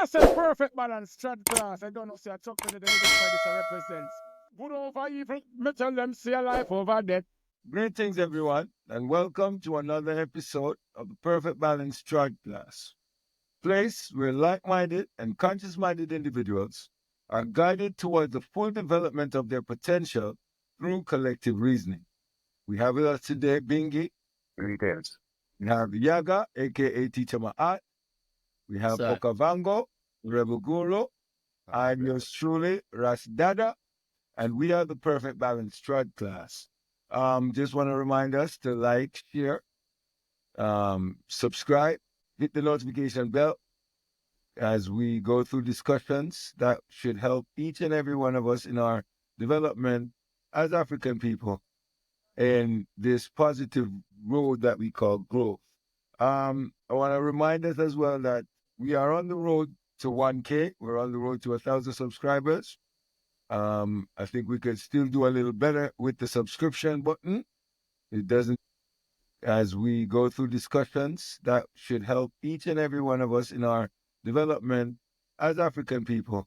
I said perfect balance trod class. I don't know, see, I talk to the this represents. Good over evil, me tell them, see a life over death. Greetings, everyone, and welcome to another episode of the Perfect Balance Trod Class, place where like-minded and conscious-minded individuals are guided towards the full development of their potential through collective reasoning. We have with us today Bingi. Greetings. We have Yaga, aka Teacher Ma'at. We have Sir. Okavango, Rebel Guru. I'm yours truly, Ras Dada, and we are the Perfect Balance Trod Class. Just want to remind us to like, share, subscribe, hit the notification bell as we go through discussions that should help each and every one of us in our development as African people in this positive road that we call growth. I want to remind us as well that we are on the road to 1K. We're on the road to 1,000 subscribers. I think we could still do a little better with the subscription button. It doesn't, as we go through discussions that should help each and every one of us in our development as African people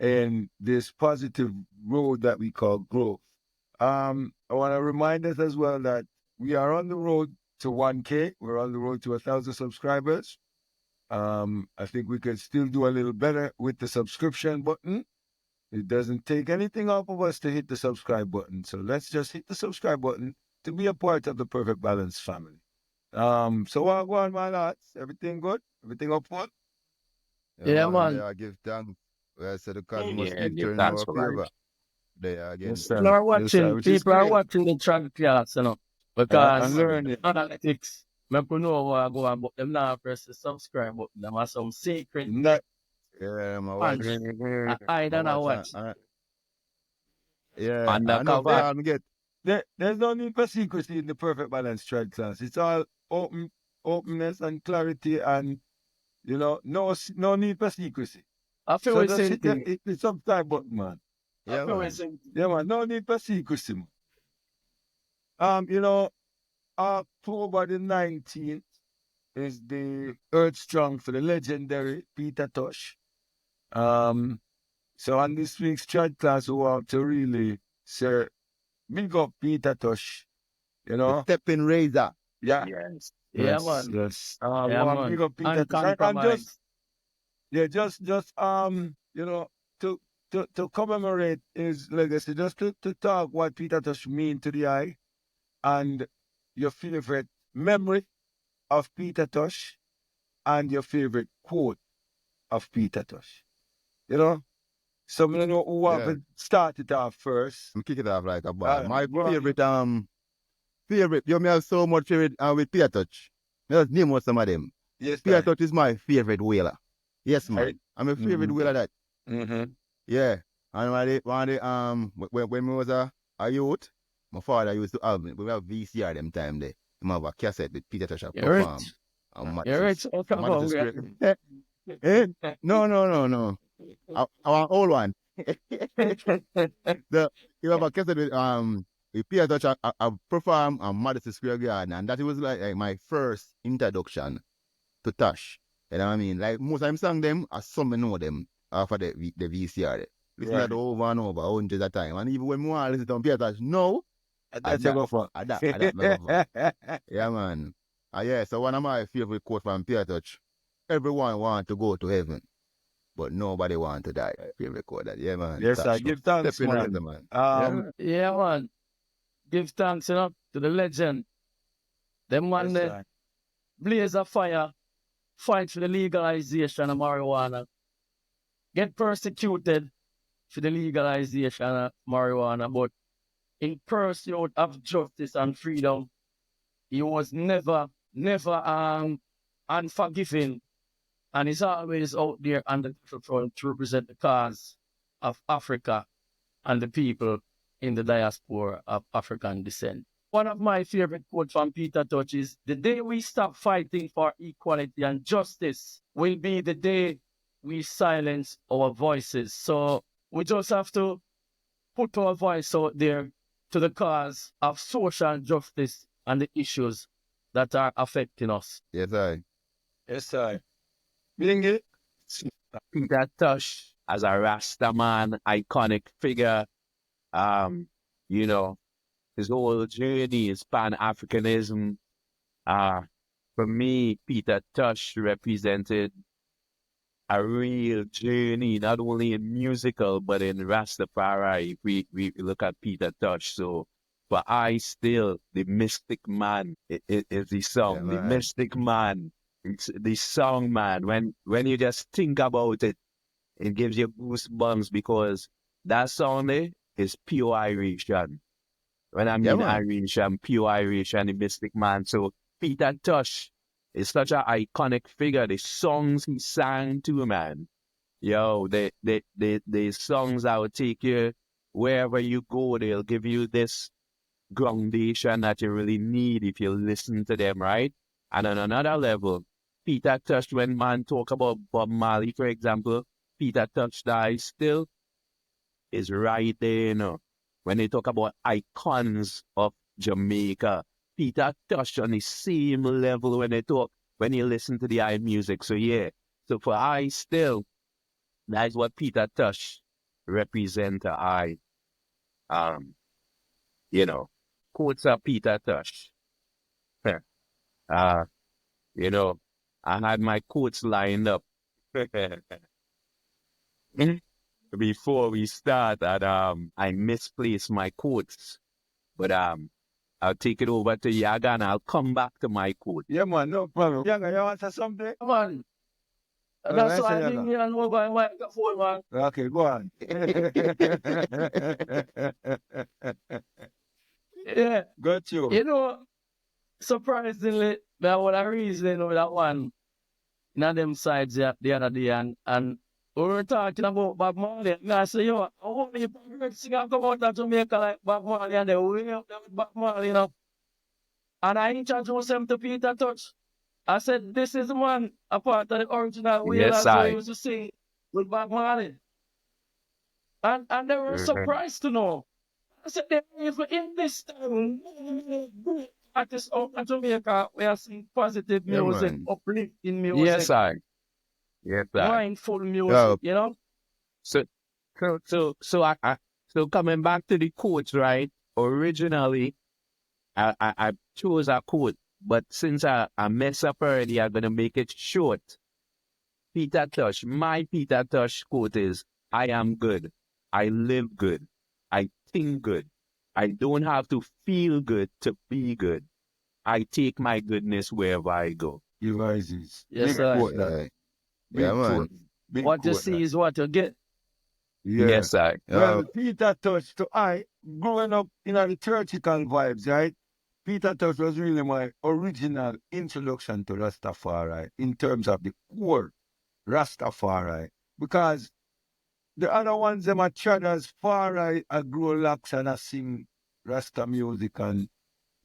in this positive road that we call growth. I want to remind us as well that we are on the road to 1K. We're on the road to 1,000 subscribers. I think we could still do a little better with the subscription button. It doesn't take anything off of us to hit the subscribe button. So let's just hit the subscribe button to be a part of the Perfect Balance family. So what going on, my lads? Everything good? Everything up front? Yeah, man. I give thanks. I said the cosmos Yeah, keep give turning thanks our for favor. life. There again. Yes, sir. People are Yes, sir. watching, Which is people are great. watching the trod class, And because learning. analytics, people know what I go on, but them now press the subscribe button. Them are some secret Not, Yeah, my punch. watch. I don't know watch. what. Yeah, I know Undercover. me get. there's no need for secrecy in the Perfect Balance Trod class. It's all openness and clarity, and no need for secrecy. I feel So we just same hit thing. the subscribe button, man. I Yeah, feel we man. same thing. Yeah, man. No need for secrecy, man. October the 19th is the Earth Strong for the legendary Peter Tosh. So on this week's chat class, we want to really say, big up Peter Tosh, you The know? stepping razor. Yeah. Yes. Yeah, man. Yes. We Yeah, want man. big up Peter Tosh. And Uncompromised. to commemorate his legacy, just to talk what Peter Tosh mean to the eye, and your favorite memory of Peter Tosh, and your favorite quote of Peter Tosh. You know? So I don't know who want Yeah. to start it off first. I'm kick it off like a ball. My go on. favorite. You may have so much favorite with Peter Touch. Let's name out some of them. Yes, Peter sir. Touch is my favorite whaler. Yes, man. Right. I'm a favorite Mhm. whaler that. Mm-hmm. Yeah. And when we was a youth, my father used to have we have VCR them time there. He have a cassette with Peter Tosh You're right. perform. And You're right. Matches. So come Matches on, is great. Eh? No. Our old one. You have a cassette with Peter Touch I perform on Madison Square Garden, and that was like my first introduction to Tosh. You know what I mean? Like most of them song them, I some know them after the VCR. There. Listen to Right. that over and over, hundreds of times. And even when we want to listen to Peter Touch, no, That's a go for. I go for. Yeah, man. Yeah, so one of my favorite quotes from Peter Touch, everyone want to go to heaven, but nobody want to die. Favorite quote that, yeah, man. Yes, I Touch, give thanks, Step in man. rhythm, man. Yeah, man. Give thanks, to the legend. Them one Yes, there, sir. blaze a fire, fight for the legalization of marijuana, get persecuted for the legalization of marijuana, but in pursuit of justice and freedom, he was never unforgiving, and he's always out there on the front to represent the cause of Africa and the people in the diaspora of African descent. One of my favorite quotes from Peter Tosh is, "The day we stop fighting for equality and justice will be the day we silence our voices." So we just have to put our voice out there to the cause of social justice and the issues that are affecting us. Yes, I. Yes, sir. Bingy, Peter Tosh as a Rasta man, iconic figure. You know, his whole journey is Pan-Africanism. For me, Peter Tosh represented a real journey, not only in musical, but in Rastafari. If we look at Peter Tosh. So, but I still, the mystic man is the song, the mystic man. It's the song, man. When you just think about it, it gives you goosebumps because that song there is pure Irishan. When I mean Irish, I'm pure Irish and the mystic man. So Peter Tosh is such an iconic figure. The songs he sang to, man. Yo, the songs that will take you wherever you go. They'll give you this groundation that you really need if you listen to them, right? And on another level, Peter Tosh, when man talk about Bob Marley, for example, Peter Tosh dies still is right there, you know. When they talk about icons of Jamaica, Peter Tosh on the same level when they talk, when you listen to the I music. So yeah, so for I still, that is what Peter Tosh represent to I. You know, quotes of Peter Tosh. uh, you know, I had my quotes lined up before we start, and I misplaced my quotes. But I'll take it over to Yaga and I'll come back to my quote. Yeah, man, no problem. Yaga, you want to say something? Come on. Oh, That's I why say I Yaga. didn't hear no by microphone, man. Okay, go on. Yeah. Got you. You know, surprisingly, that was a reason with that one. In them sides the other day, and we were talking about Bob Marley. And I said, yo, I hope you perfect singer come out of Jamaica like Bob Marley, and they way up there with Bob Marley, you know. And I introduced him to Peter Tosh. I said, this is the man, a part of the original Yes, Wailers who used to sing with Bob Marley. And they were surprised to know. I said, there is in this time, artists out of Jamaica, we are seeing positive music, uplifting music. Yes, I. Yes, I. Mindful music, you know? So coming back to the quotes, right? Originally, I chose a quote, but since I mess up already, I'm gonna make it short. Peter Tosh, my Peter Tosh quote is, I am good. I live good. I think good. I don't have to feel good to be good. I take my goodness wherever I go. You rises. Yes, Big sir. quote that. Big Yeah, man. quote. Big What you quote see that. is what you get. Yeah. Yes, I. Well, Peter Tosh, to I, growing up in the liturgical vibes, right? Peter Tosh was really my original introduction to Rastafari in terms of the core Rastafari. Because the other ones, them are chatters, far I grow locks and I sing Rasta music and,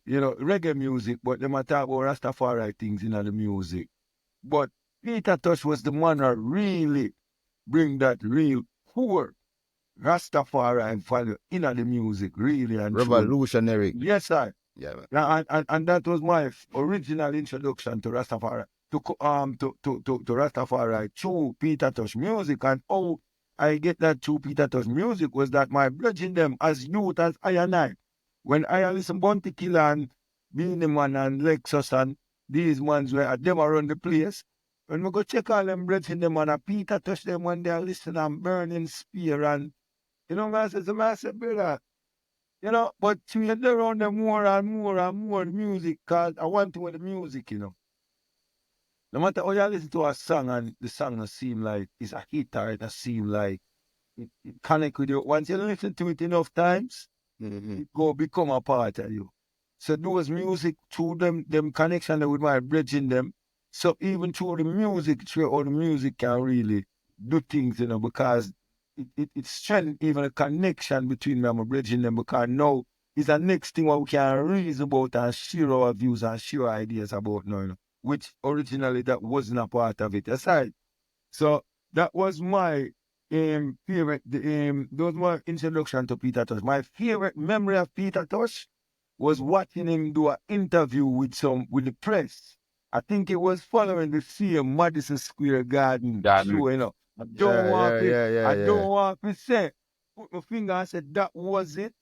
you know, reggae music, but them are talk about Rastafari things in the music. But Peter Tosh was the man that really bring that real core Rastafari value in the music, really and revolutionary. truly. Yes, sir. Yeah, man. And that was my original introduction to Rastafari, to Rastafari through Peter Tosh music. And how I get that through Peter Tosh music was that my bridging them as youth as I and I. When I listen Bounty Killer and Beanie Man and Lexus and these ones where them around the place, when we go check all them bridging them and Peter Tosh them when they listen and Burning Spear and you know, man says, man said, brother, you know, but we had around them more and more and more music, because I want to with the music, you know. No matter how you listen to a song and the song does seem like it's a hit or it does seem like it connect with you. Once you listen to it enough times, it go become a part of you. So those music through them connection with my bridging them. So even through the music, through all the music can really do things, you know, because it strengthens even a connection between them and bridging them, because now it's the next thing what we can reason about and share our views and share ideas about now, you know, which originally that wasn't a part of it aside. So that was my favorite, that was my introduction to Peter Tosh. My favorite memory of Peter Tosh was watching him do an interview with the press. I think it was following the same Madison Square Garden show, you know. I don't want to say, put my finger and say that was it,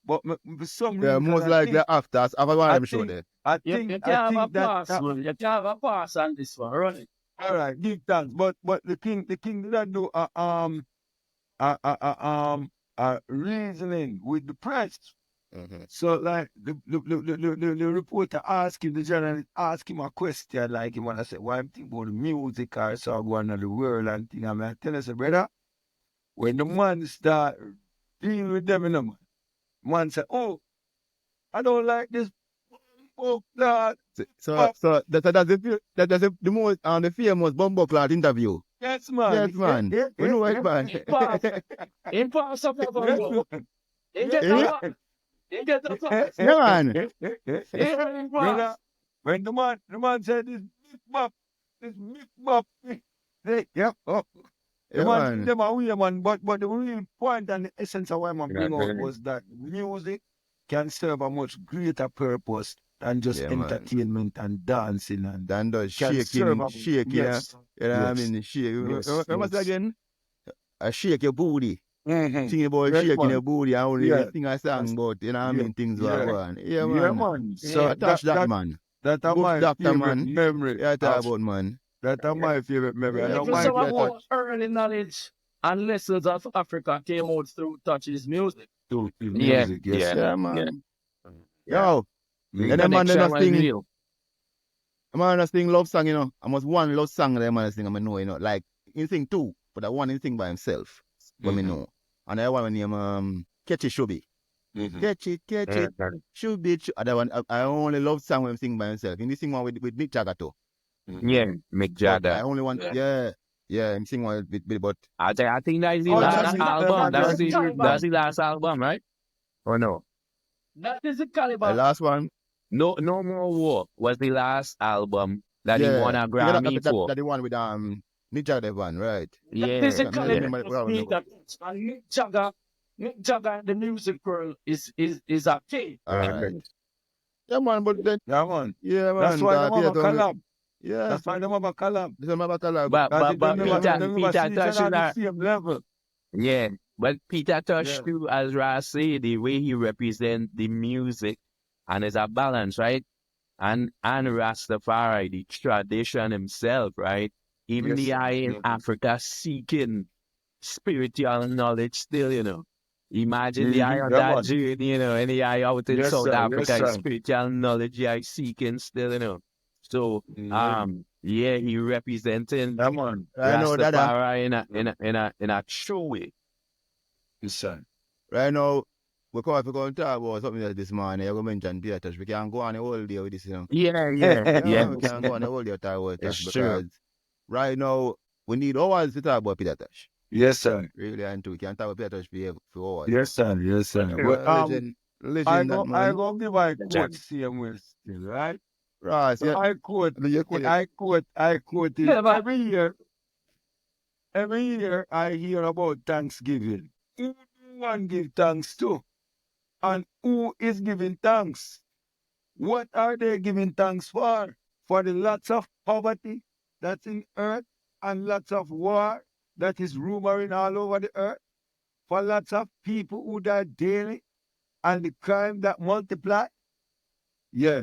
but for some Yeah, reason, most likely after one of I them show think, there. I You think, can I have a think that, pass, man. You can have a pass on this one. Run it. all right, give thanks, but the king did not do reasoning with the press. Mhm. So like the reporter asked him, the journalist asked him a question, like he wanna say, why I'm thinking about the music or so going on the world and thing. I mean, I tell us, brother, when the man start dealing with them, you know, man say, oh, I don't like this. Oh, God. So that's the most the famous Bumbo Cloud interview. Yes, man. Yes, man. We know it, man. In pass up your bumbo. You get Eh? a pass. You get a pass. Yeah, man. In Brother, pass. when the man said this big bop, hey, yeah, oh. The Yeah, man, man. them are weird, man, but the real point and the essence of why man bring out was that music can serve a much greater purpose than just Yeah, man. entertainment and dancing and Dan does can serve a shaking, yes, you know what I yes, mean? Shake. yes, Remember that yes. again? Shake your booty. Mm-hmm. Sing about Yes, shaking man. your booty. I only Yeah. sing a song about, you know what I Yeah. mean? Things Yeah. were going. Yeah, Yeah, man. man. So So touch that, man. that are Good my doctor, favorite man. memory. Yeah, talk Of, about, man. that are my favorite memory. Yeah, And now For man. my some of quote our early knowledge and lessons of Africa came out through Touch's music. to the Yeah, music, yes. yeah, Yeah, man. yeah. Yo, The and them man they connection not was sing. real. Man just sing love song, you know. I must one love song that man sing, I know, you know. Like, he sing two, but that one he sing by himself. But me know. And that one name Catch It Shubi. Catch it, Shubi. That one, I only love song when he sing by himself. He sing one with Mick Jagger too. Yeah, Mick But I Jagger. only want, yeah, he sing one with but I think that is the Oh, last album. That is the That's caliber. the last album, right? Or no? That is the the caliber. last one, No More War was the last album that he won a yeah, Grammy for. that the one with Mick Jagger one, right? That is the Yeah, I mean, yeah. caliber remember of what I Peter Tosh. And Mick Jagger and the music world is a king. All right. Yeah, man, but then, yeah, man. yeah, That's man, why them have Peter a Tosh, collab. yeah, That's why them have a collab. this is my collab. But Because but they Yeah, Peter man. never see each Tosh other is on the a, same level. yeah. But Peter Tosh Yeah. too, as Ras say, the way he represents the music and there's a balance, right? And Rastafari, the tradition himself, right? Even Yes, the sir. eye in Africa seeking spiritual knowledge still, you know. Imagine the eye on Yeah, that man. journey, you know, and the eye out in Yes, South sir. Yes, Africa is sir. spiritual knowledge the eye seeking still, you know. So yeah, he representing Yeah, man. Right now, Dada. Rastafari in a true way. Yes, sir. Right now, we're going to talk about something else this morning. You're going to mention Peter Tosh. We can go on the whole day with this, you know. Yeah. Yeah, we can go on the whole day to talk about It's Tosh true. because right now, we need hours to talk about Peter Tosh. Yes, sir. Really, and we can talk about Peter Tosh for hours. Yes, sir. Yes, sir. But, Legend that I man. go give my quote Jack. same way still, right? Right, So yeah. I quote it Yeah, but- every year I hear about Thanksgiving. Who do one give thanks to? And who is giving thanks? What are they giving thanks for? For the lots of poverty that's in earth and lots of war that is rumoring all over the earth? For lots of people who die daily and the crime that multiply? Yeah.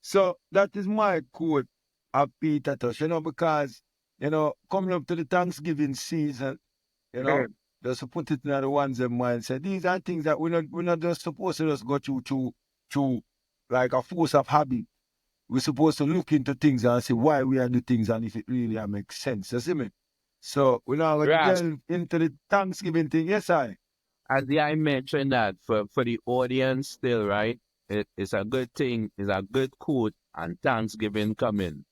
So that is my quote of Peter Tosh, because, coming up to the Thanksgiving season, just to put it in the one's mindset. These are things that we're not just supposed to just go through like a force of habit. We're supposed to look into things and see why we are doing things and if it really makes sense. You see me? So we're now going to Right. delve into the Thanksgiving thing. Yes, I. As I mentioned that for the audience still, right? It's a good thing, it's a good quote, and Thanksgiving coming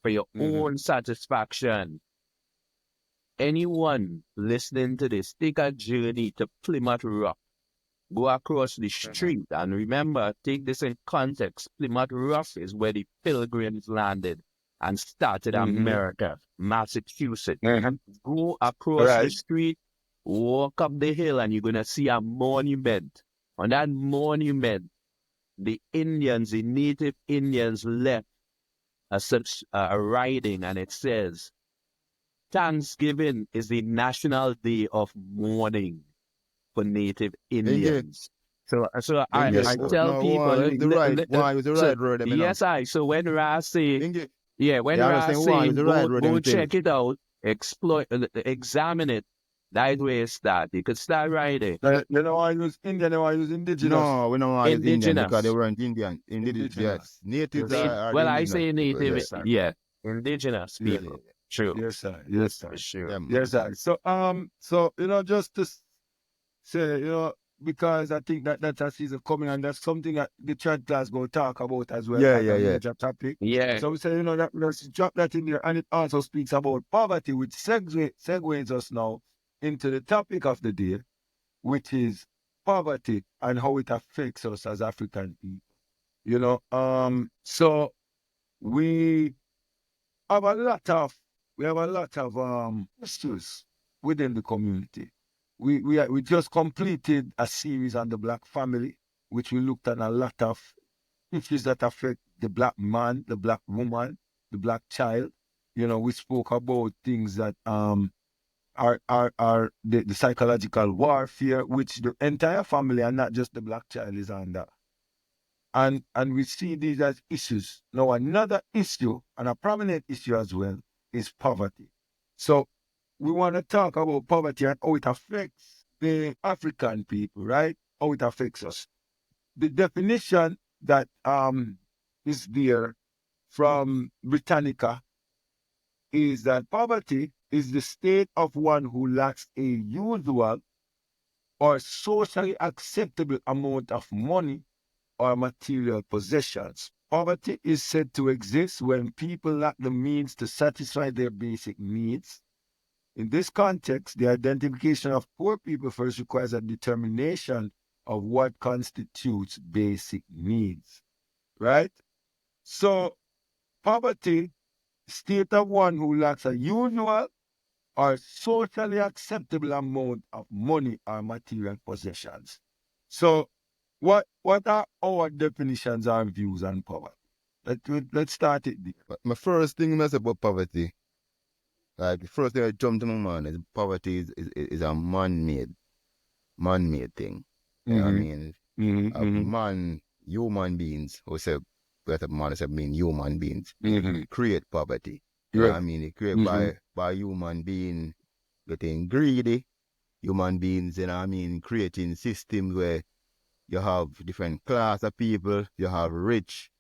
for your own satisfaction. Anyone listening to this, take a journey to Plymouth Rock. Go across the street and remember, take this in context. Plymouth Rock is where the Pilgrims landed and started America, Massachusetts. Go across the street, walk up the hill, and you're going to see a monument. On that monument, the Indians, the native Indians left a writing, and it says, Thanksgiving is the national day of mourning for Native Indians. So Yes, I sir. tell No, people, why use the right word, them, you know. yes, so when Ra say, Inge, when yeah, I was Ra saying why say, use the right word, go them thing. check it out, examine it. That way it start. You could start writing. You know, I use Indian, I use indigenous. No, we don't want use Indian because they Indigenous. weren't Indian. Indigenous. Yes. Natives Yes, sir. are Well, the I indigenous say people. native, Yes, sir. yeah, indigenous Yeah. people. True, Yes, sir. Yes, sir. for sure. Yeah, Yes, sir. So you know, just to say, you know, because I think that a season coming, and that's something that the church class go talk about as well, Yeah, like yeah, a yeah. major topic. Yeah, So we say, you know, that let's drop that in there, and it also speaks about poverty, which segues us now into the topic of the day, which is poverty and how it affects us as African people. You know, so we have a lot of issues within the community. We just completed a series on the black family, which we looked at a lot of issues that affect the black man, the black woman, the black child. You know, we spoke about things that are the psychological warfare, which the entire family and not just the black child is under. And we see these as issues. Now, another issue, and a prominent issue as well, is poverty. So we want to talk about poverty and how it affects the African people, right? How it affects us. The definition that is there from Britannica is that poverty is the state of one who lacks a usual or socially acceptable amount of money or material possessions. Poverty is said to exist when people lack the means to satisfy their basic needs. In this context, the identification of poor people first requires a determination of what constitutes basic needs, right? So, poverty, state of one who lacks a usual or socially acceptable amount of money or material possessions. So, what are our definitions and views on poverty? Let's start it there. But my first thing I say about poverty, like the first thing I jumped to my mind is poverty is a man-made thing. You know what I mean? Human beings, who say better man say mean human beings, create poverty. You know what I mean? It created by human being getting greedy, human beings, you know what I mean, creating systems where you have different class of people, you have rich,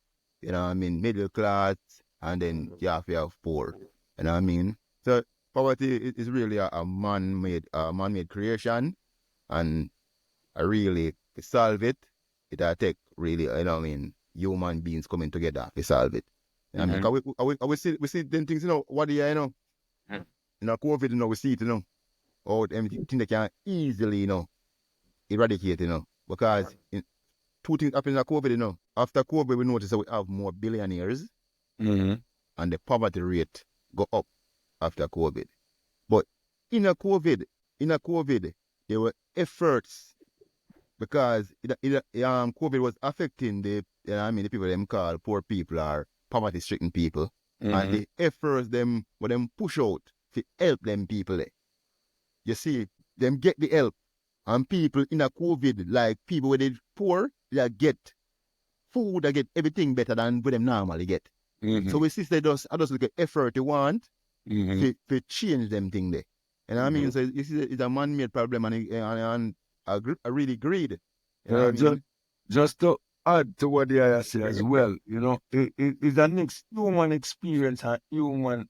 you know what I mean, middle class, and then you have poor. You know what I mean? So poverty is really a man-made creation, and really to solve it, it'll take really, you know what I mean, human beings coming together to solve it. You know what I mean? 'Cause we see them things, you know, what do you know? You know, COVID, you know, we see it, you know, or everything they can easily, you know, eradicate, you know, because two things happen in COVID, you know. After COVID, we notice that we have more billionaires, and the poverty rate go up after COVID. But in a COVID, there were efforts because COVID was affecting the, you know, I mean, the people them call poor people or poverty-stricken people, and the efforts them push out to help them people there. You see, them get the help, and people in a COVID, like people with it poor, they get food, they get everything better than what them normally get. So we see they just look at effort they want to change them thing there. And I mean, so you see, it's a man-made problem, and a really greed. You know what I mean? Just to add to what the other say as well, you know, it's an human experience and human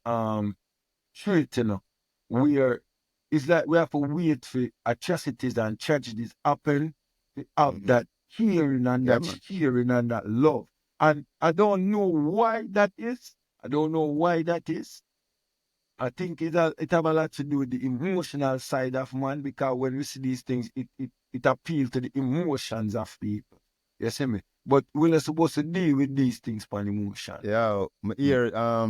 trait, you know, where it's like we have to wait for atrocities and tragedies happen to have that hearing and that sharing and that love. And I don't know why that is. I think it have a lot to do with the emotional side of man, because when we see these things, it appeals to the emotions of people. You see me? But we're not supposed to deal with these things by emotion. Yeah, my ear, I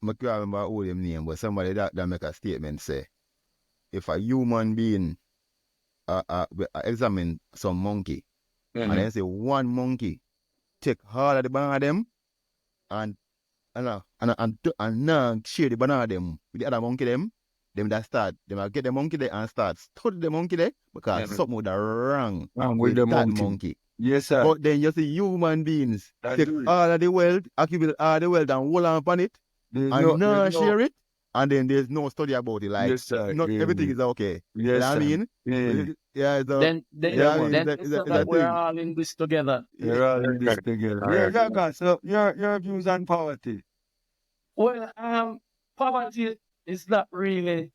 can't remember all them name, but somebody that make a statement say, if a human being examine some monkey, and then say one monkey take all of the bone of them and and share the banana them with the other monkey them that start, them will get the monkey there and start study the monkey there because something would wrong with the that monkey. Yes, sir. But then you see human beings take all of the wealth, accumulate all the wealth and hold on upon it and share it. And then there's no study about it. Like, yes, sir. not everything is okay. Yes, you know what I mean? Yeah. Then we're all in this together. You're all in this together. Yeah, God. So your views on poverty? Well, poverty is not really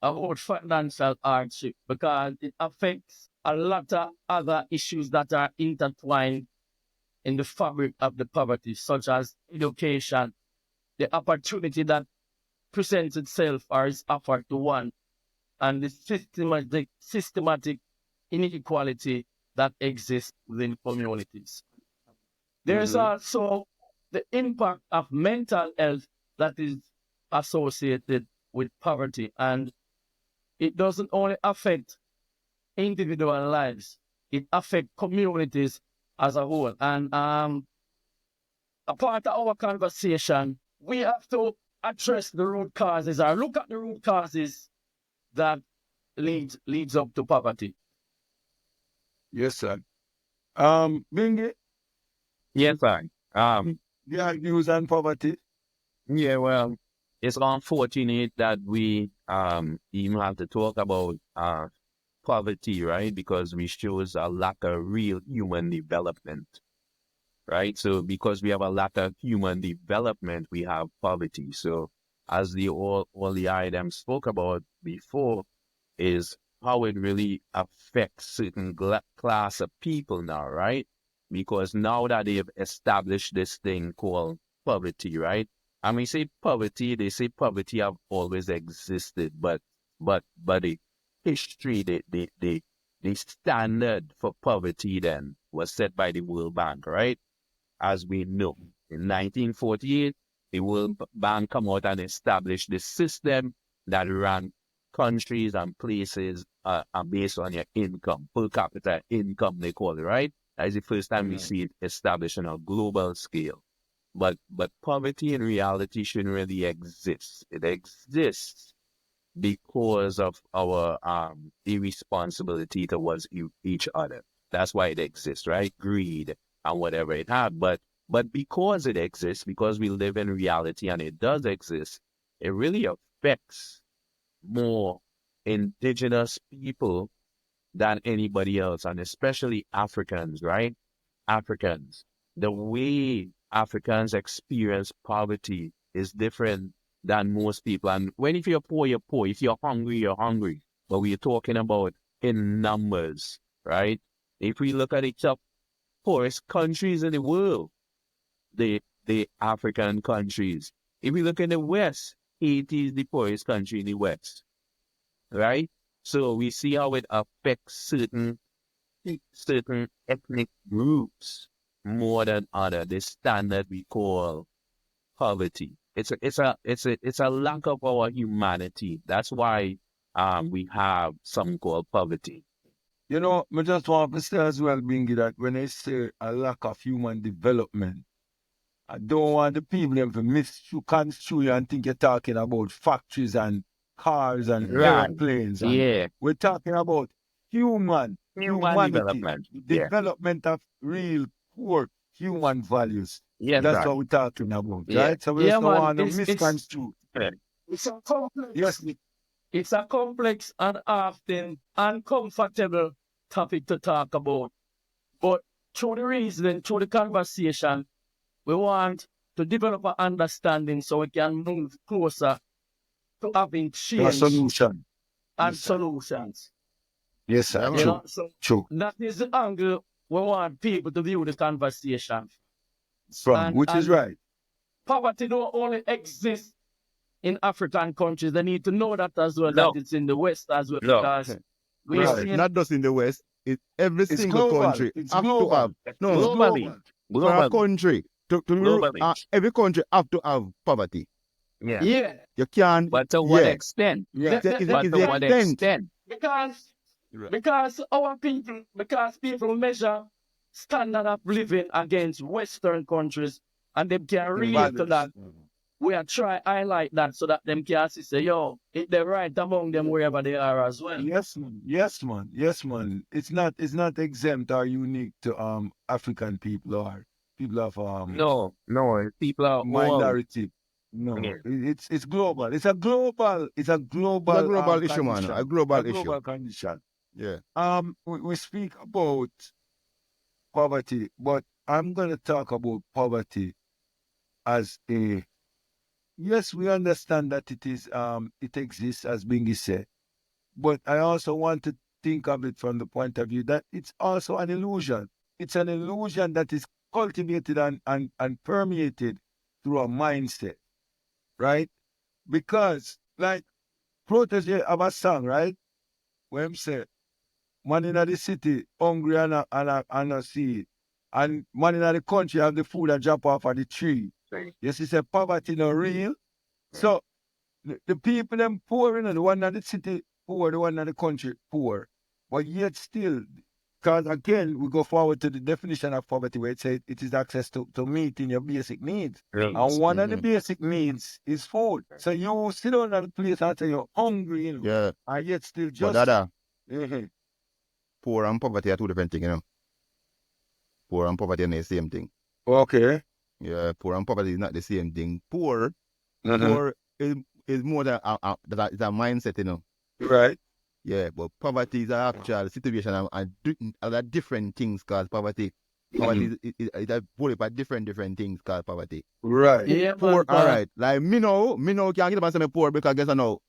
about financial hardship because it affects a lot of other issues that are intertwined in the fabric of the poverty, such as education, the opportunity that presents itself or is offered to one, and the systematic inequality that exists within communities. There's also the impact of mental health that is associated with poverty, and it doesn't only affect individual lives, it affects communities as a whole. And a part of our conversation, we have to address the root causes or look at the root causes that leads up to poverty. Yes, sir. Bingy? Yes, sir. Your views on poverty? Yeah, well, it's unfortunate that we even have to talk about poverty, right? Because we shows a lack of real human development, right? So because we have a lack of human development, we have poverty. So as all the items spoke about before, is how it really affects certain class of people now, right? Because now that they've established this thing called poverty, right? And we say poverty, they say poverty have always existed, but the history, the standard for poverty then was set by the World Bank, right? As we know, in 1948, the World Bank come out and established this system that ran countries and places are based on your income, per capita income, they call it, right? That is the first time we see it established on a global scale. But poverty in reality shouldn't really exist. It exists because of our irresponsibility towards each other. That's why it exists, right? Greed and whatever it had. But because it exists, because we live in reality and it does exist, it really affects more indigenous people than anybody else, and especially Africans, right? Africans. The way Africans experience poverty is different than most people. And if you're poor, you're poor. If you're hungry, you're hungry. But we're talking about in numbers, right? If we look at the top poorest countries in the world, the African countries. If we look in the West, Haiti is the poorest country in the West, right? So we see how it affects certain ethnic groups more than other. The standard we call poverty. It's a lack of our humanity. That's why we have something called poverty. You know, I just want to say as well, Bingy, that when I say a lack of human development, I don't want the people to misconstrue you and think you're talking about factories and cars and airplanes. And we're talking about humanity, development of real core human values. Yeah, that's what we're talking about, right? So we just don't want to misconstrue. It's a complex. It's a complex and often uncomfortable topic to talk about. But through the reasoning, through the conversation, we want to develop an understanding so we can move closer to having change solutions. Yes, sir. True. So true. That is the angle we want people to view the conversation from, which is right. Poverty don't only exist in African countries. They need to know that as well, that it's in the West as well. Because not just in the West, it's every single country. It's global. Globally. For a country, every country have to have poverty. Yeah. You can't. But to what extent? But to what extent? Because people measure standard of living against Western countries and them can relate to that. We are try highlight that so that them can see say, yo, it they're right among them wherever they are as well. Yes, man. Yes, man. Yes, man. It's not exempt or unique to African people or people of No, people are all. minority. No, Yeah. it's global. It's a global It's a global issue, man. condition. A global A issue. global condition. Yeah. We speak about poverty, but I'm gonna talk about poverty as a yes, we understand that it exists as Bingi said, but I also want to think of it from the point of view that it's also an illusion. It's an illusion that is cultivated and permeated through a mindset, right? Because like Protege have a song, right? Where him say, man in the city, hungry and a see. And man in the country have the food that drop off of the tree. Right. Yes, he said poverty no real. So the people them poor, you know, the one in the city poor, the one in the country poor. But yet still, because again, we go forward to the definition of poverty where it says it is access to meeting your basic needs. Right. And one of the basic needs is food. So you sit down at the place and say you're hungry, you know, Yeah. and yet still But just Dada, Mhm. poor and poverty are two different things, you know. Poor and poverty are not the same thing. Okay. Yeah, poor and poverty is not the same thing. Poor Mhm. poor is more than it's a mindset, you know. Right. Yeah, but poverty is an actual situation and other different things cause poverty. Poverty is a bullet for different things cause poverty. Right. Yeah, Poor, man, all right. Like me now can't get up and say me poor because guess I know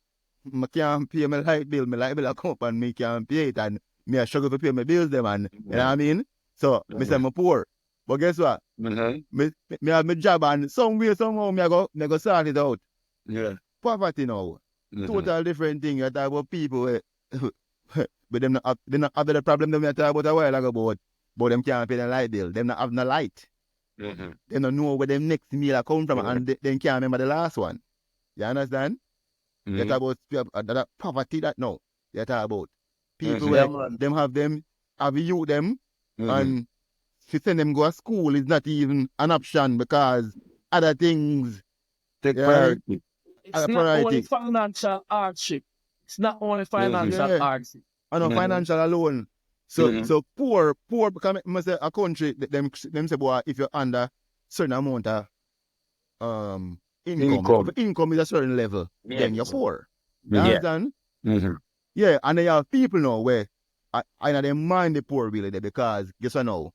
I can't pay my light bill. My light bill a come up and me can't pay it and me a struggle to pay my bills them and you know what I mean? So me say me poor. But guess what? Mhm. Me have my job and somehow me go sort it out. Yeah. Poverty now. Mhm. Total different thing. You talk about people but them they not have the problem them you talk about a while ago but them can't pay the light bill. Them not have no light. Mhm. They don't know where them next meal come from and they can't remember the last one. You understand? You talk about that poverty that no. You talk about people Mhm. where Yeah, man. them have youth them Mhm. and to send them go to school is not even an option because other things Take yeah, priority. It's other not only priority. financial hardship. It's not only financial Yeah. hardship. And on Mhm. financial alone. So Mhm. so poor because me say a country them say boy if you're under certain amount of income. If income is a certain level, then you're poor. You Yeah. understand? Mhm. Yeah, and they have people now where I know they mind the poor really there because guess what now?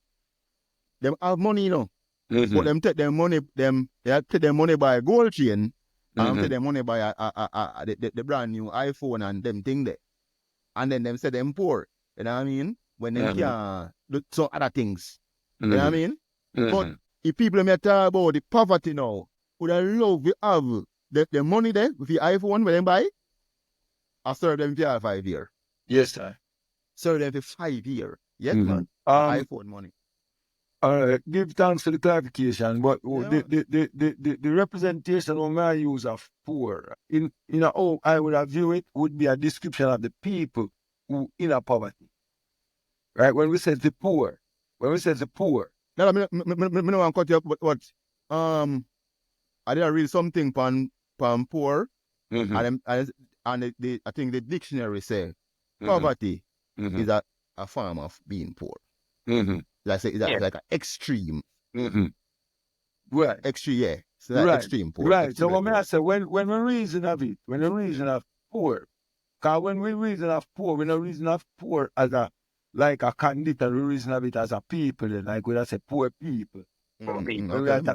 Them have money, you know. But Mhm. them take their money, they take their money by a gold chain, and take Mhm. their money by the brand new iPhone and them thing there. And then them say them poor. You know what I mean? When them can't do some other things. You know what I mean? But Mhm. if people may talk about the poverty now, would I love to have the money there with the iPhone when them buy? I serve them for 5 years. Yes, sir. Serve them for 5 years. Yes, Mhm. man. iPhone money. Give thanks for the clarification, but Yeah, the representation of my use of poor in how I would have view it would be a description of the people who in a poverty. Right? When we say the poor, No, me no want to cut you up, but what? I did read something pan poor, Mhm. and I think the dictionary say Mhm. poverty Mhm. is a form of being poor. Mhm. Like say, it's like an extreme, Mhm. Right. extreme, yeah. It's like Right. extreme poor. Right. So Extreme when poor. I say when we reason of it, when we reason of poor, because when we reason of poor, we don't reason of poor as a like a condition, we reason of it as a people, like we say poor people. Okay, You understand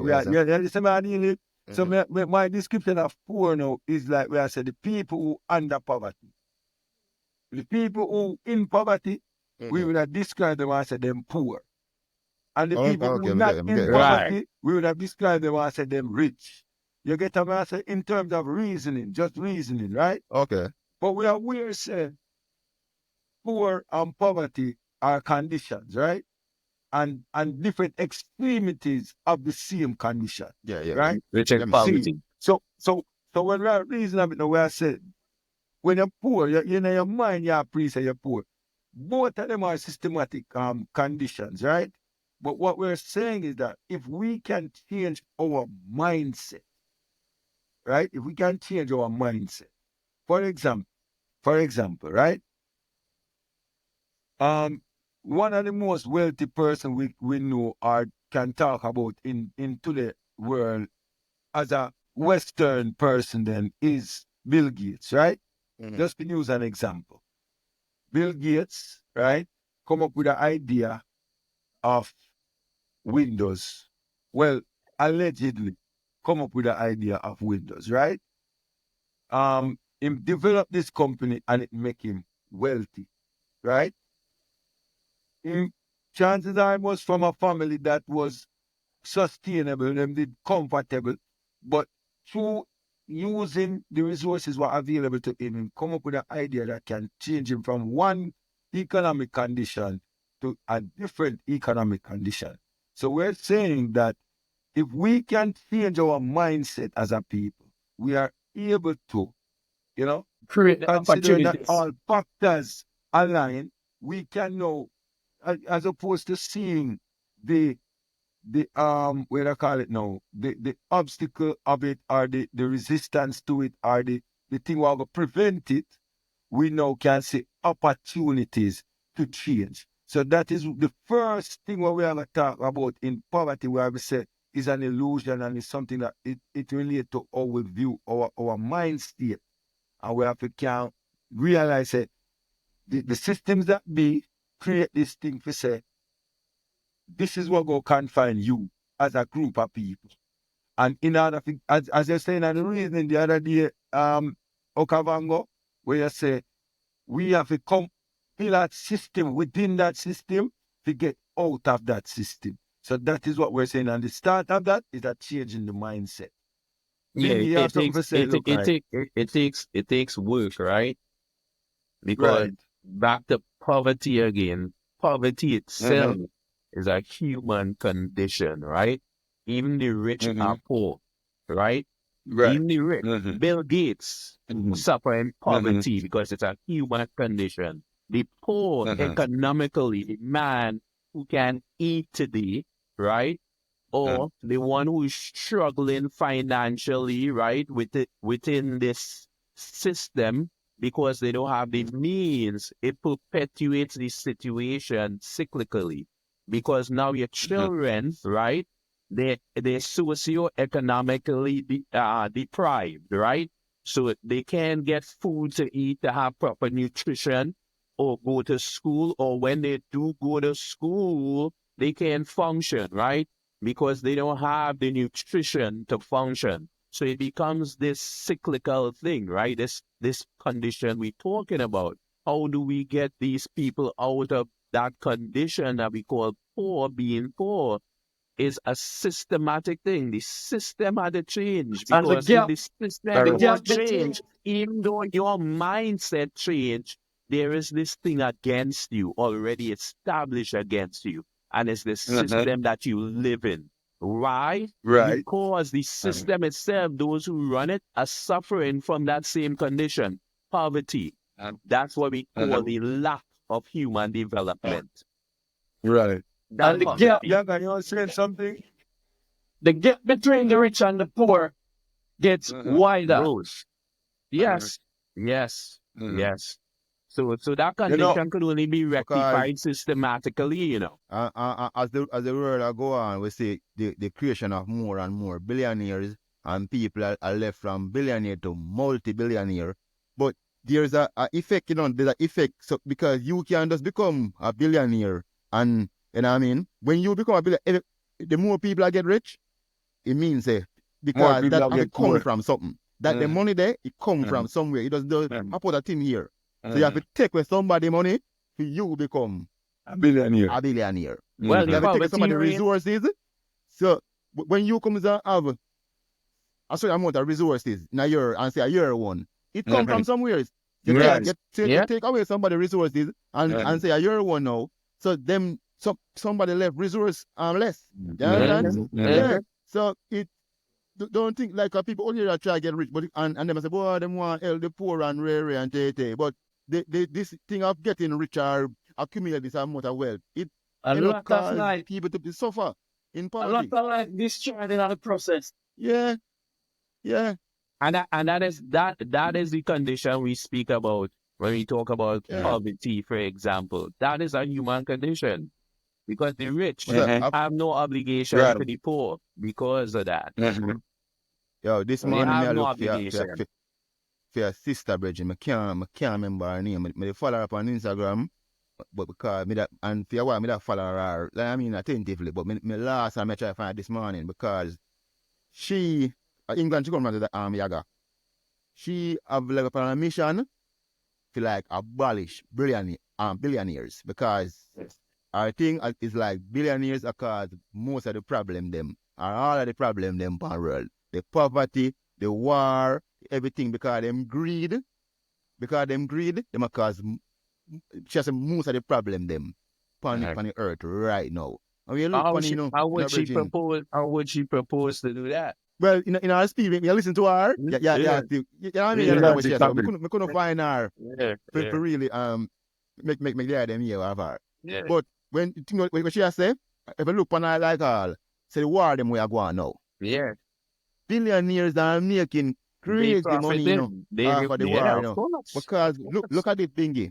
what I mean? So Mhm. my description of poor now is like where I say the people who under poverty. The people who in poverty, we would have described them as them poor. And the people who Okay, not I'm in getting it. poverty, we would have described them as them rich. You get what I say? In terms of reasoning, just reasoning, right? Okay. But we are aware say poor and poverty are conditions, right? And different extremities of the same condition, Yeah. right? Which is Yeah, man. poverty. See, so when we are reasoning of it, now where I said when you're poor, you know your mind you appreciate you're poor. Both of them are systematic conditions, right? But what we're saying is that if we can change our mindset, right? If we can change our mindset, for example, right? One of the most wealthy person we know or can talk about in today world as a Western person then is Bill Gates, right? Just to use an example. Bill Gates, right, come up with an idea of Windows. Well, allegedly come up with the idea of Windows, right? Him develop this company and it make him wealthy, right? Chances are he was from a family that was sustainable, them did comfortable, but through using the resources were available to him, he come up with an idea that can change him from one economic condition to a different economic condition. So we're saying that if we can change our mindset as a people, we are able to, Create the considering that opportunities. all factors align, we can know, as opposed to seeing the what I call it now, the obstacle of it or the resistance to it or the thing we're going to prevent it, we now can see opportunities to change. So that is the first thing what we are going to talk about in poverty, where we say is an illusion and it's something that it relates to how we view our mind state. And we have to can realize that the systems that be create this thing for say, this is what will confine you as a group of people. And in order to, as you're saying, and the reason the other day, Okavango, where you say we have to come build that system within that system to get out of that system. So that is what we're saying. And the start of that is a change in the mindset. Yeah, Bingy, you have something to say, look like. it takes work, right? Because Right. back to poverty again, poverty itself is a human condition, right? Even the rich are poor, right? Right. Even the rich, Bill Gates suffer in poverty because it's a human condition. The poor economically, the man who can eat today, right? Or the one who is struggling financially, right, within this system because they don't have the means, it perpetuates the situation cyclically. Because now your children, right, they're socioeconomically deprived, right? So they can't get food to eat to have proper nutrition or go to school, or when they do go to school, they can't function, right? Because they don't have the nutrition to function. So it becomes this cyclical thing, right? This condition we're talking about. How do we get these people out of that condition that we call poor, being poor? Is a systematic thing. The system had to change And the because if gap, the system the don't gap between change, even though your mindset change, there is this thing against you, already established against you. And it's the system that you live in. Why? Right. Because the system itself, those who run it, are suffering from that same condition, poverty. That's what we call the lack of human development. Right. That's and the poverty. gap, Yeah, you want to say something? the gap between the rich and the poor gets wider. Grows. Yes, yes, yes. So that You know, condition could only be rectified systematically, As the world go on, we see the creation of more and more billionaires, and people are left from billionaire to multi-billionaire. But there's a effect, there's an effect. So because you can just become a billionaire, and you know what I mean, when you become a billionaire, the more people that get rich, it means because people that will have to get come poor. from something. That the money there, it come from somewhere. It doesn't happen a thing here. So you have to take with somebody money for you become a billionaire. a billionaire. Well, You have to take with somebody poverty rate, resources. So when you come to have a certain amount of resources in a year and say a year one, it come from somewhere. You Right. you take away somebody resources and say a year one now. So them somebody left resource less. You understand? Yeah. So it don't think like people only that try to get rich, but and them say, boy, them want help the poor and rare and tay. But this thing of getting rich or accumulate this amount of wealth, A you know, lot of cause life, people to suffer in a lot poverty. of life destroyed in the process. Yeah, yeah, And that is the condition we speak about when we talk about yeah. poverty, for example. That is a human condition because the rich So, Mhm. have no obligation Right. to the poor because of that. Mhm. yo, this They morning me have I no look obligation. for a sister Bridget. I can't remember her name. Me follow her up on Instagram, but because me that and for a while me that follow her, like, I mean attentively, but me last time I try to find her this morning because she England she come from the Yaga. She have like up on a mission to like abolish billionaires because our thing is like billionaires are cause most of the problem them or all of the problem them in the world. The poverty, the war, everything because them greed, them are cause just most of the problem them on the earth right now. And we look funny, How in would our she bridging. propose? How would she propose to do that? Well, in our spirit, you listen to her. Yeah. Yeah, You know what I mean? yeah, You know what she Logic said. But of it. we couldn't find her yeah, for yeah, really make the idea here of her. yeah. But when you think what she has said, if you look on her like all, say the war them we are going now. Yeah. Billionaires are making They crazy money, profited. for the war, Yeah, of course. Because Of look course. at it, Bingy.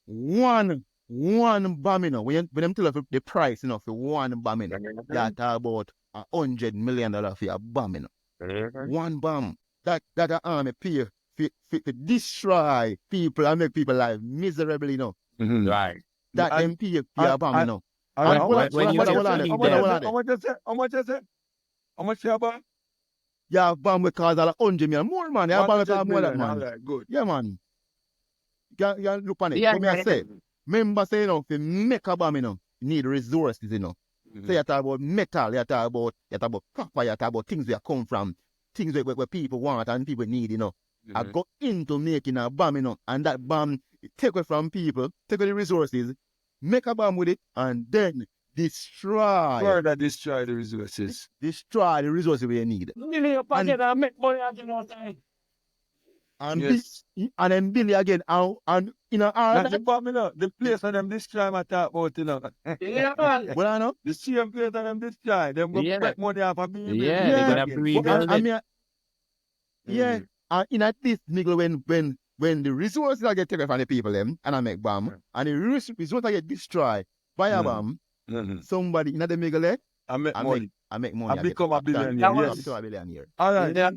One bomb, when them tell us the price, for one bomb, you talk about $100 million for a bomb, One bomb. That the army pay for destroy people and make people life miserable, Mhm. Right. That And them pay for and a bomb, and and And how hold on, much When how you much you get say? there. How feed much you say? them, How much you say? How much you say? How much you have? Yeah, bomb will cause all 100 million. More, man. Yeah, bomb will cause more than that, 100 million. All man. right, good. Yeah, man. You look on it. yeah, What me I say? Remember say, to make a bomb, you need resources, So you talk about metal, you talk about copper, you talk about things where come from, things where people want and people need, I go into making a bomb, and that bomb take away from people, take away the resources, make a bomb with it, and then destroy Further destroy the resources. destroy the resources we need. Million And pocket and make money again all time. and Yes. and then Billy again and all That's the that. bomb, the place of them destroy I talk about, Yeah, man. Well, I know. The same place of them destroy. Them go yeah, make money off of me yeah. They're Yeah. gonna again. Go And back. rebuild I it. mean, yeah. And in at this nigga when the resources I get taken from the people them and I make bomb and the resources I get destroyed by a bomb, somebody in the middle I make I money. make I money again. become a After billionaire. That I was become Yes. a billionaire. All right. yeah.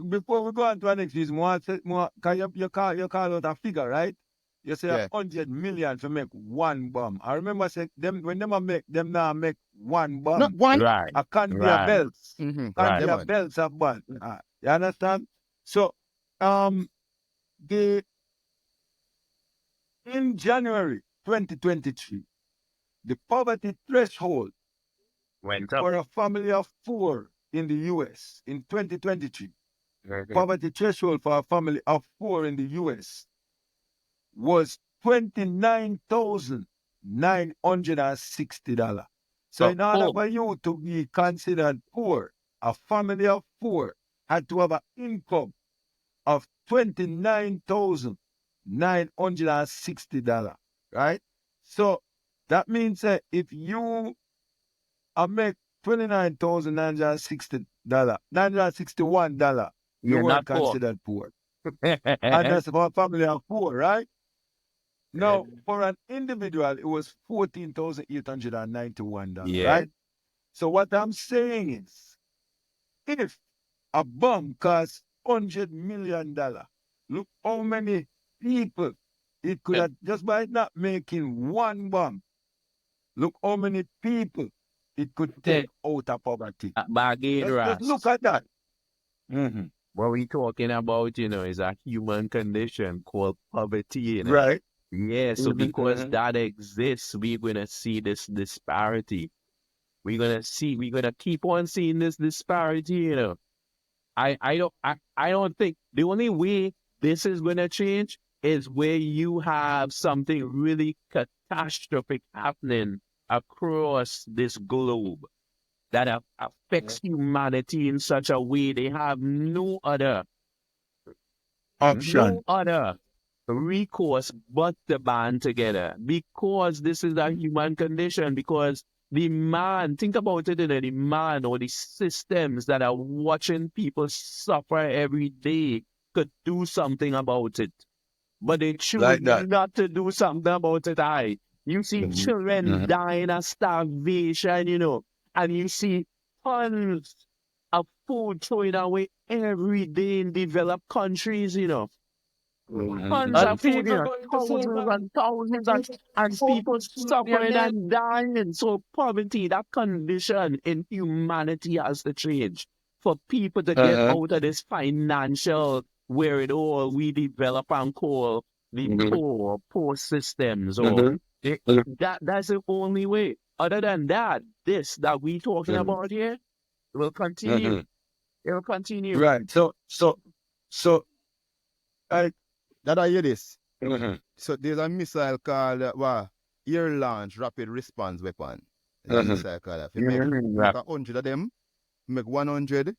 Before we go on to the next, is more cause you call out a figure, right? You say Yeah. 100 million to make one bomb. I remember say them when them a make them now make one Not bomb. one. Right, A conveyor right, belts. Mm-hmm. right. Yeah, Conveyor man. belts of bomb. You understand? So the in January 2023, the poverty threshold Went up. for a family of 4 in the US in 2023, poverty threshold for a family of 4 in the US was $29,960. So in order for you to be considered poor, a family of 4 had to have an income of $29,960, right? So that means that if you make $29,960, $961, you You're weren't not poor. considered poor. And that's for a family of 4, right? Now, for an individual, it was $14,891, Yeah. right? So what I'm saying is, if a bomb costs $100 million, look how many people it could have, just by not making one bomb, look how many people it could take out of poverty. Bargain Just Ras. look at that. Mm-hmm. What we talking about, is a human condition called poverty, Right. Yeah, so because Mhm. that exists, we're gonna see this disparity. We're gonna keep on seeing this disparity. I don't think the only way this is gonna change is where you have something really catastrophic happening across this globe that affects humanity in such a way they have no other Option. recourse but to band together, because this is a human condition. Because the man, think about it, the man or the systems that are watching people suffer every day could do something about it, but they choose Like that. not to do something about it. You see children dying of starvation, and you see tons of food thrown away every day in developed countries, tons And of food, people going to say thousands that and thousands and people suffering and dying. So poverty, that condition in humanity has to change for people to get out of this financial where it all we develop and call the poor systems, or that's the only way. Other than that, this that we talking about here will continue. It will continue. Right. So I That I hear this. So there's a missile called air launch rapid response weapon. There's a missile called that. If you make 100 of them, make 100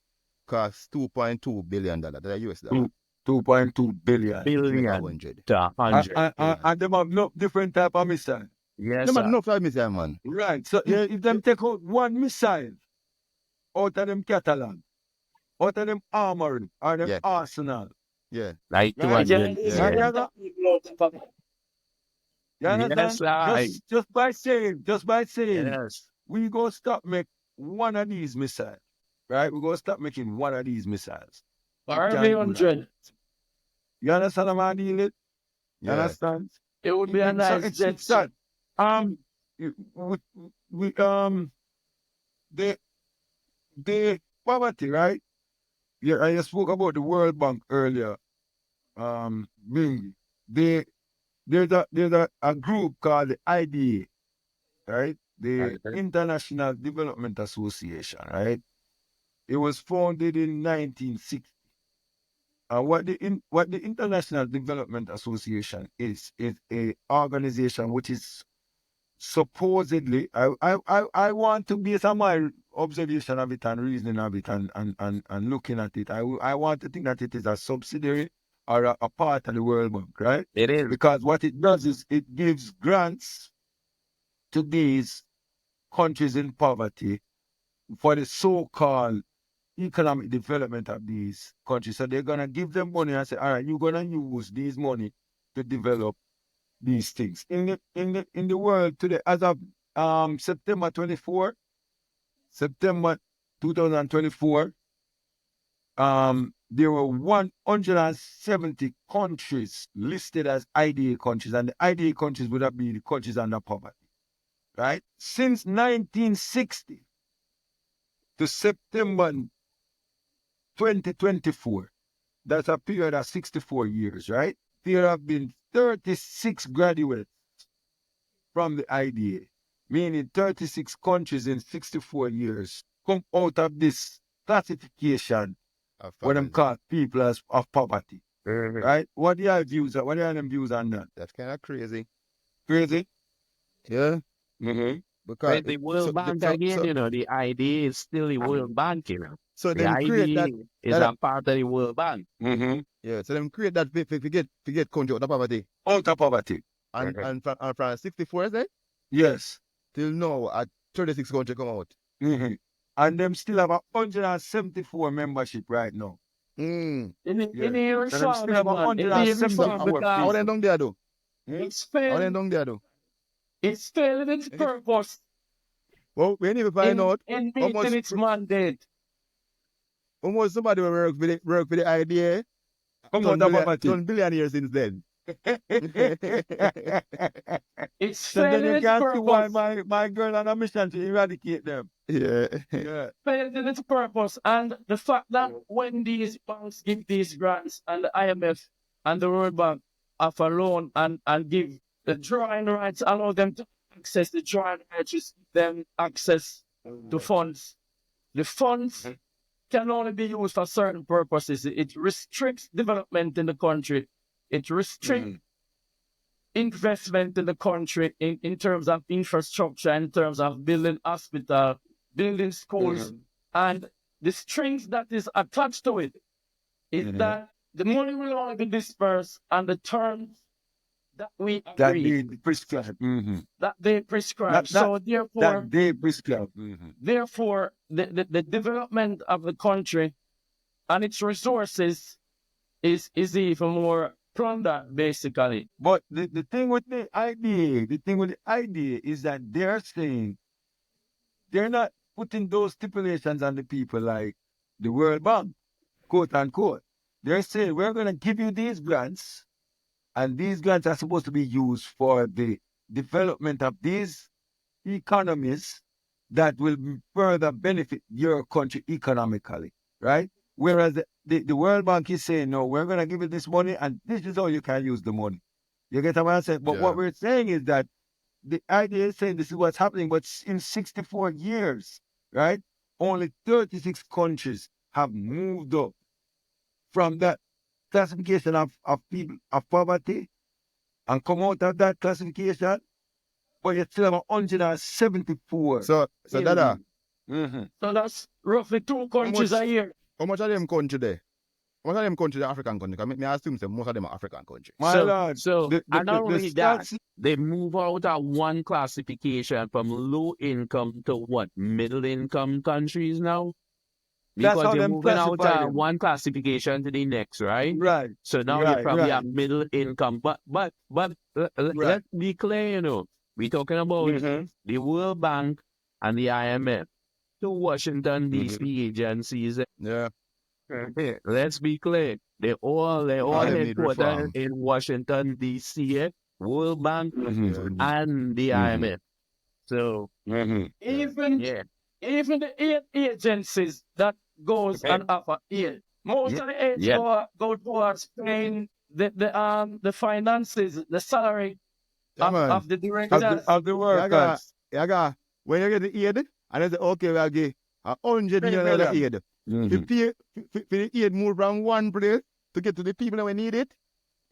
cost $2.2 billion. That's a US dollar. 2.2 billion. Make Billion 100. to 100. And them have no different type of missile. Yes, No man, sir. no fly missile, man. Right. So if them take out one missile out of them catalog, out of them armory or them Yeah. arsenal. Yeah. Like Right. 200. Yeah. You understand? Yes, right. Just by saying, Yes. we go stop make one of these missiles. Right? We go stop making one of these missiles. for You every can't do that. 100, You understand what I deal with? You Yeah. understand? it would be a nice It's gesture. that. The poverty, right? Yeah, I spoke about the World Bank earlier. Bing. There's a group called the IDA, right? The International Development Association, right? It was founded in 1960. And what the International Development Association is a organization which is supposedly, I want to, based on my observation of it and reasoning of it and looking at it, I want to think that it is a subsidiary or a part of the World Bank, right? It is. Because what it does is it gives grants to these countries in poverty for the so-called economic development of these countries. So they're gonna give them money and say, all right, you're gonna use these money to develop these things. In the world today, as of September 2024, there were 170 countries listed as IDA countries, and the IDA countries would have been the countries under poverty. Right? Since 1960 to September 2024, that's a period of 64 years, right? There have been 36 graduates from the IDA, meaning 36 countries in 64 years come out of this classification, what them call people of poverty, right? What are your views? What are them views on that? That's kind of crazy. Crazy? Yeah. Mm-hmm. Because But the World Bank again, the idea is still the World Bank, So The them create that. idea is a part of the World Bank. Mm-hmm. Yeah. So them create that to get country out of poverty. Out of poverty. And from 64, say, Yes. till now, at 36 country come out. Mm-hmm. And them still have 174 membership right now. Mm. In the So them still have reform, man. In the 174 reform, How they down there do? it's How they failed. down there do? It's failed its purpose Well, we need to find out in how meeting much, its mandate. how much somebody will work with the idea. Come out of poverty. Turn billionaires since then. It's So then failed you its can see why purpose. my girl on a mission to eradicate them. Yeah. Yeah. Failed in its purpose. And the fact that when these banks give these grants and the IMF and the World Bank offer loan and give the drawing rights, allow them to access the drawing rights, give them access to funds. The funds can only be used for certain purposes. It restricts development in the country. It restricts investment in the country in terms of infrastructure, in terms of building hospital, building schools. And the strings that is attached to it is that the money will only be dispersed on the terms that we That agree, they prescribe. that they prescribe. That So therefore, they prescribe. therefore, the development of the country and its resources is even more plundered, basically. But the thing with the idea is that they're saying they're not putting those stipulations on the people like the World Bank, quote unquote. They're saying we're going to give you these grants, and these grants are supposed to be used for the development of these economies that will further benefit your country economically, right? Whereas the World Bank is saying, no, we're going to give you this money, and this is how you can use the money. You get what I'm saying? But what we're saying is that the idea is saying this is what's happening, but in 64 years, right, only 36 countries have moved up from that classification of people of poverty and come out of that classification, but you still have 174. So Dada, So that's roughly 2 countries a year. how much of them country there? How much of them country the African country? Because I assume that most of them are African countries. My lord, So and not only that, stats- they move out of one classification from low income to what, middle income countries now? That's Because how they're them moving out classify of them. one classification to the next, right? Right. So now Right, you probably right. have middle income. But let's be clear, you know, we're talking about the World Bank and the IMF, the Washington D.C. agencies. Yeah. Let's be clear. They all them need reform. headquartered in Washington D.C. World Bank and the IMF. So Even even the aid agencies that goes and offer aid, most of the aids go towards paying the finances, the salary of the directors. Of the workers. Yaga, when you get the aid, and they say, okay, we'll give $100 million of aid. If the aid move from one place to get to the people that need it,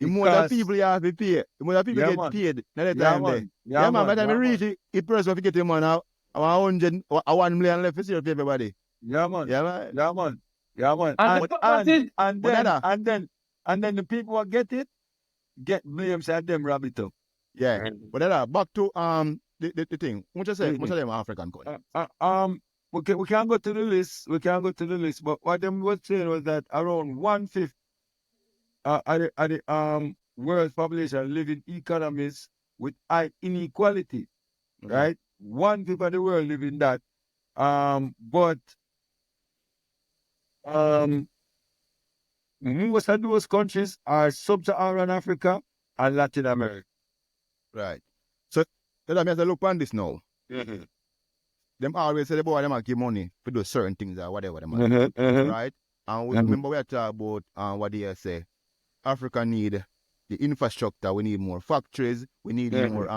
the more the people you have to pay, the more the people get paid. Not the time there. Yeah, man, by the time you reach it, it person will get the money out. I want 100 or 1 million left to see everybody. Yeah, man. Yeah, man. Yeah, man. Yeah, man. And then the people who get it, get blames at them rabbit up. Yeah. But back to the thing. What you say? Most of them are African countries. We can't go to the list. We can't go to the list. But what them was saying was that around 1/5 of the world's population live in economies with high inequality. Right? 1/5 of the world live in that. But most of those countries are sub-Saharan Africa and Latin America. Right. So let me have a look on this now. Them always say the boy them give money to do certain things or whatever them right? And we remember we are talking about what they say. Africa need the infrastructure, we need more factories, we need more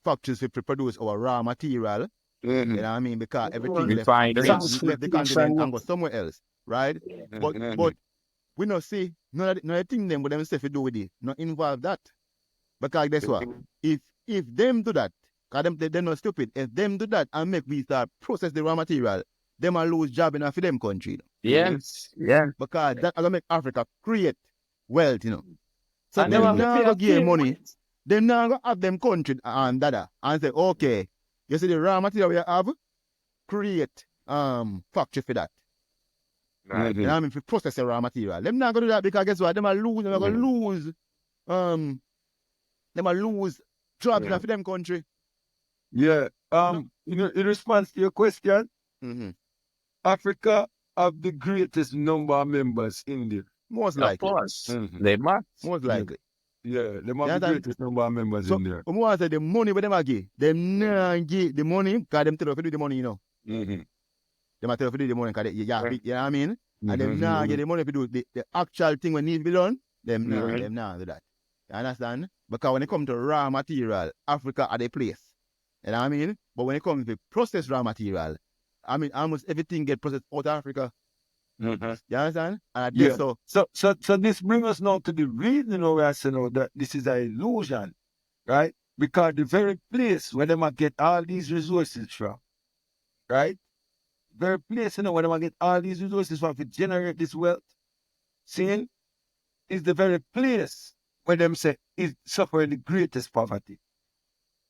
factories to produce our raw material. You know what I mean? Because everything left the continent and go somewhere else, right? But we not see none of the thing them, but them say to do with it, not involve that. Because guess what? If them do that, because they're not stupid, if them do that and make we start process the raw material, them will lose job in for them country. yes, yeah. Because that will make Africa create wealth, you know. So And them them now have to go pay give a money. They now go have them country and dada and say, okay, you see the raw material we have, create factory for that. Right. You know what I mean? For process the raw material. Them not gonna do that because guess what? Them will lose, them will lose jobs for them country. Yeah. In response to your question, Africa have the greatest number of members in there. Most Of likely. course. They must. Most likely. Yeah, they have the greatest number of members So, in there. I say the money where them a give, them not give the money because them tell us to do the money, you know. Them a tell us to do the money because you know what I mean? And them not get the money to do the actual thing when needs to be done, them not do that. You understand? Because when it comes to raw material, Africa are the place. You know what I mean? But when it comes to processed raw material, I mean almost everything get processed out of Africa. You understand? And Yeah. So this brings us now to the reason why I say now that this is an illusion, right? Because the very place where they might get all these resources from, right? Very place, where they might get all these resources from to generate this wealth, seeing, is the very place where them say is suffering the greatest poverty.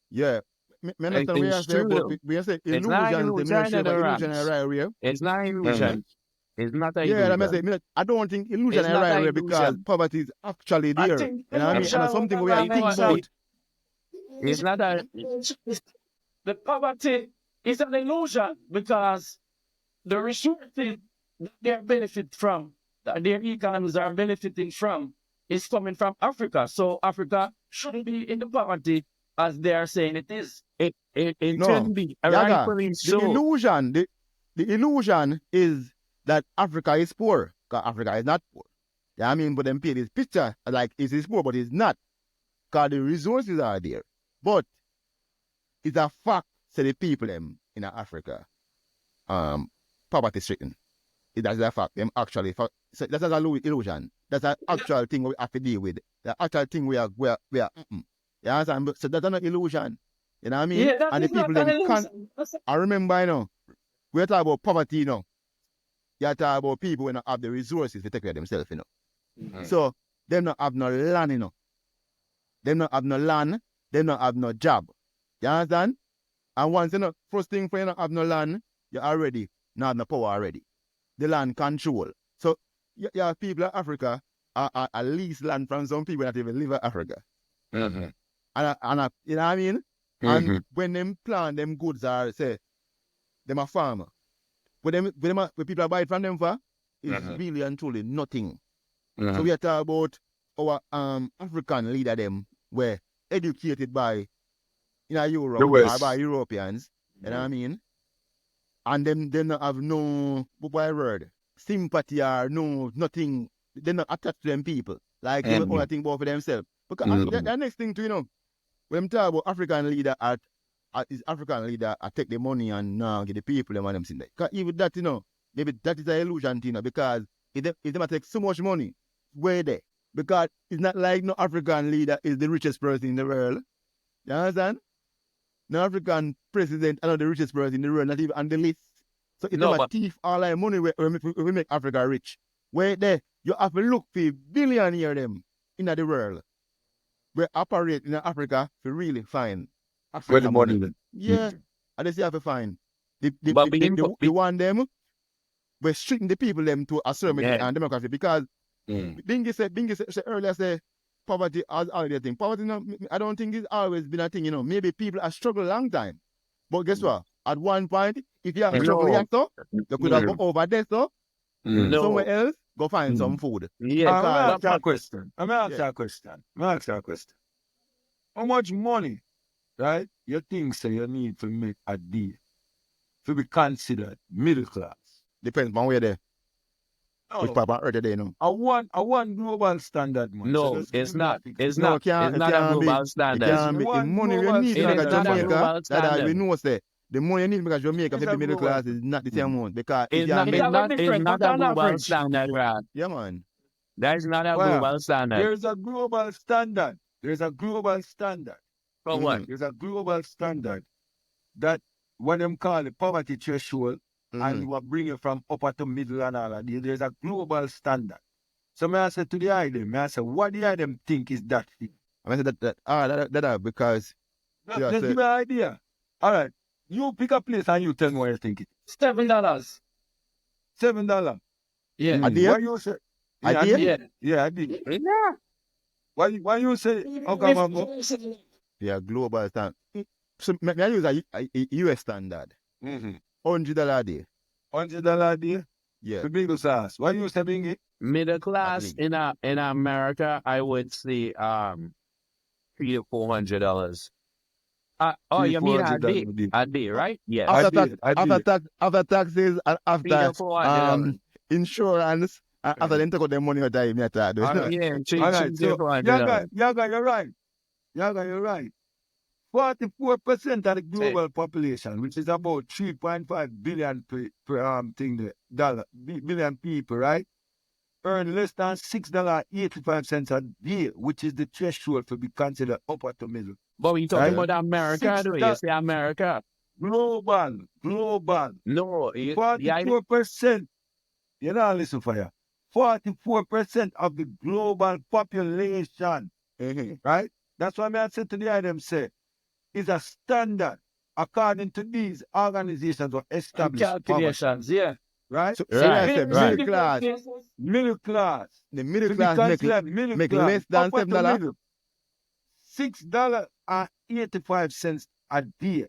Yeah. Me understand what you It's say, true, but though. we say It's not illusions, them not illusion sure in about the illusion ranks. right away. It's not illusion. It's not a Yeah, I say, illusion. I don't think illusion It's is not right a away because illusion. poverty is actually I there. think You know what I mean? And that's something we are think about. It's not a. the poverty is an illusion because the resources that they benefit from, that their economies are benefiting from, is coming from Africa. So Africa shouldn't be in the poverty as they are saying it is. It No, shouldn't be Yaga, rightfully the so. illusion, the illusion is that Africa is poor. Because Africa is not poor. Yeah, I mean, but them paint this picture like it is poor, but it's not. Because the resources are there. But it's a fact that the people them in Africa poverty stricken. That's a fact. Them actually so that's not an illusion. That's an actual thing we have to deal with. The actual thing we are. You understand? So that's not an illusion. You know what I mean? Yeah, that And the is not people an them can't. illusion. That's- I remember, we're talking about poverty, You're talking about people who don't have the resources to take care of themselves, So, them not have no land, Them not have no land, them not have no job. You understand? And once, first thing for you not have no land, you already not have no power already. The land control. So, you have people in Africa are at least land from some people that even live in Africa. Mm-hmm. And you know what I mean? And when them plant them goods are, say, them a farmer. When people are buying from them for, it's really and truly nothing. So we are talking about our African leader them were educated by Europe The West. or by Europeans. You know what I mean? And they not have no word, sympathy or no nothing. They're not attached to them people. Like they only think about for themselves. Because the next thing too, when we talk about African leader is African leader I take the money and now get the people them and them thing. Because even that, maybe that is an illusion, because if they take so much money, where they? Because it's not like no African leader is the richest person in the world. You understand? No African president is not the richest person in the world, not even on the list. So if they thief all that money, we make Africa rich. Where they? You have to look for billionaire them in the world. We operate in Africa to really find Africa Where the money is. Yeah, and they have to find the one them we're stripping the people them to a certain and democracy because Bingy said earlier say poverty has already a thing. Poverty, I don't think it's always been a thing. Maybe people have struggled a long time, but guess what? At one point, if you have struggled here, so you could have go over there, so somewhere else, go find some food. Yeah, I'm gonna ask you a question. I'm gonna ask you a question. How much money, right, you think so you need to make a deal to be considered middle class? Depends on where they. Which part on earth they know? I want global standard, man. No, So it's not. It's No, not. It's not a global standard. It can't be. The money you need to make a Jamaica, that we know say the money you need to make a Jamaica for the middle class is not the same amount because it's not a global standard, right? Yeah, man. That is not a global standard. There's a global standard. There's a global standard. For what? There's a global standard that what them call the poverty threshold, and you will bring it from upper to middle and all of that. There's a global standard. So I say to the item, I say, what the item think is that thing? I say that because just give me an idea. All right, you pick a place and you tell me what you think it is. $7. $7. Yeah. A day? Why you say? Yeah. I did. Yeah. Why you say? How come I'm go? Yeah, global standard. So I use a US standard. $100 a day. $100 a day? Yeah. The middle class. Why you saying it? Middle class in America, I would say $300 to $400. You mean a day, right? Yeah. After taxes and after insurance, Yeah. after them take out their money or time, All right. Yeah, All right. So, $400. Yaga, you're right. You're right. 44% of the global population, which is about 3.5 billion billion people, right, earn less than $6.85 a day, which is the threshold to be considered upper to middle. But we talking about America, do you say America? Global. No, 44%. You know, listen for you. 44% of the global population. Right? That's why I said to the item say, is a standard according to these organizations or established poverty. Calculations, yeah. Right? So Right, I said right. middle class. Middle class. The middle To be class considered middle make class, less than upper to $7. middle, $6.85 a day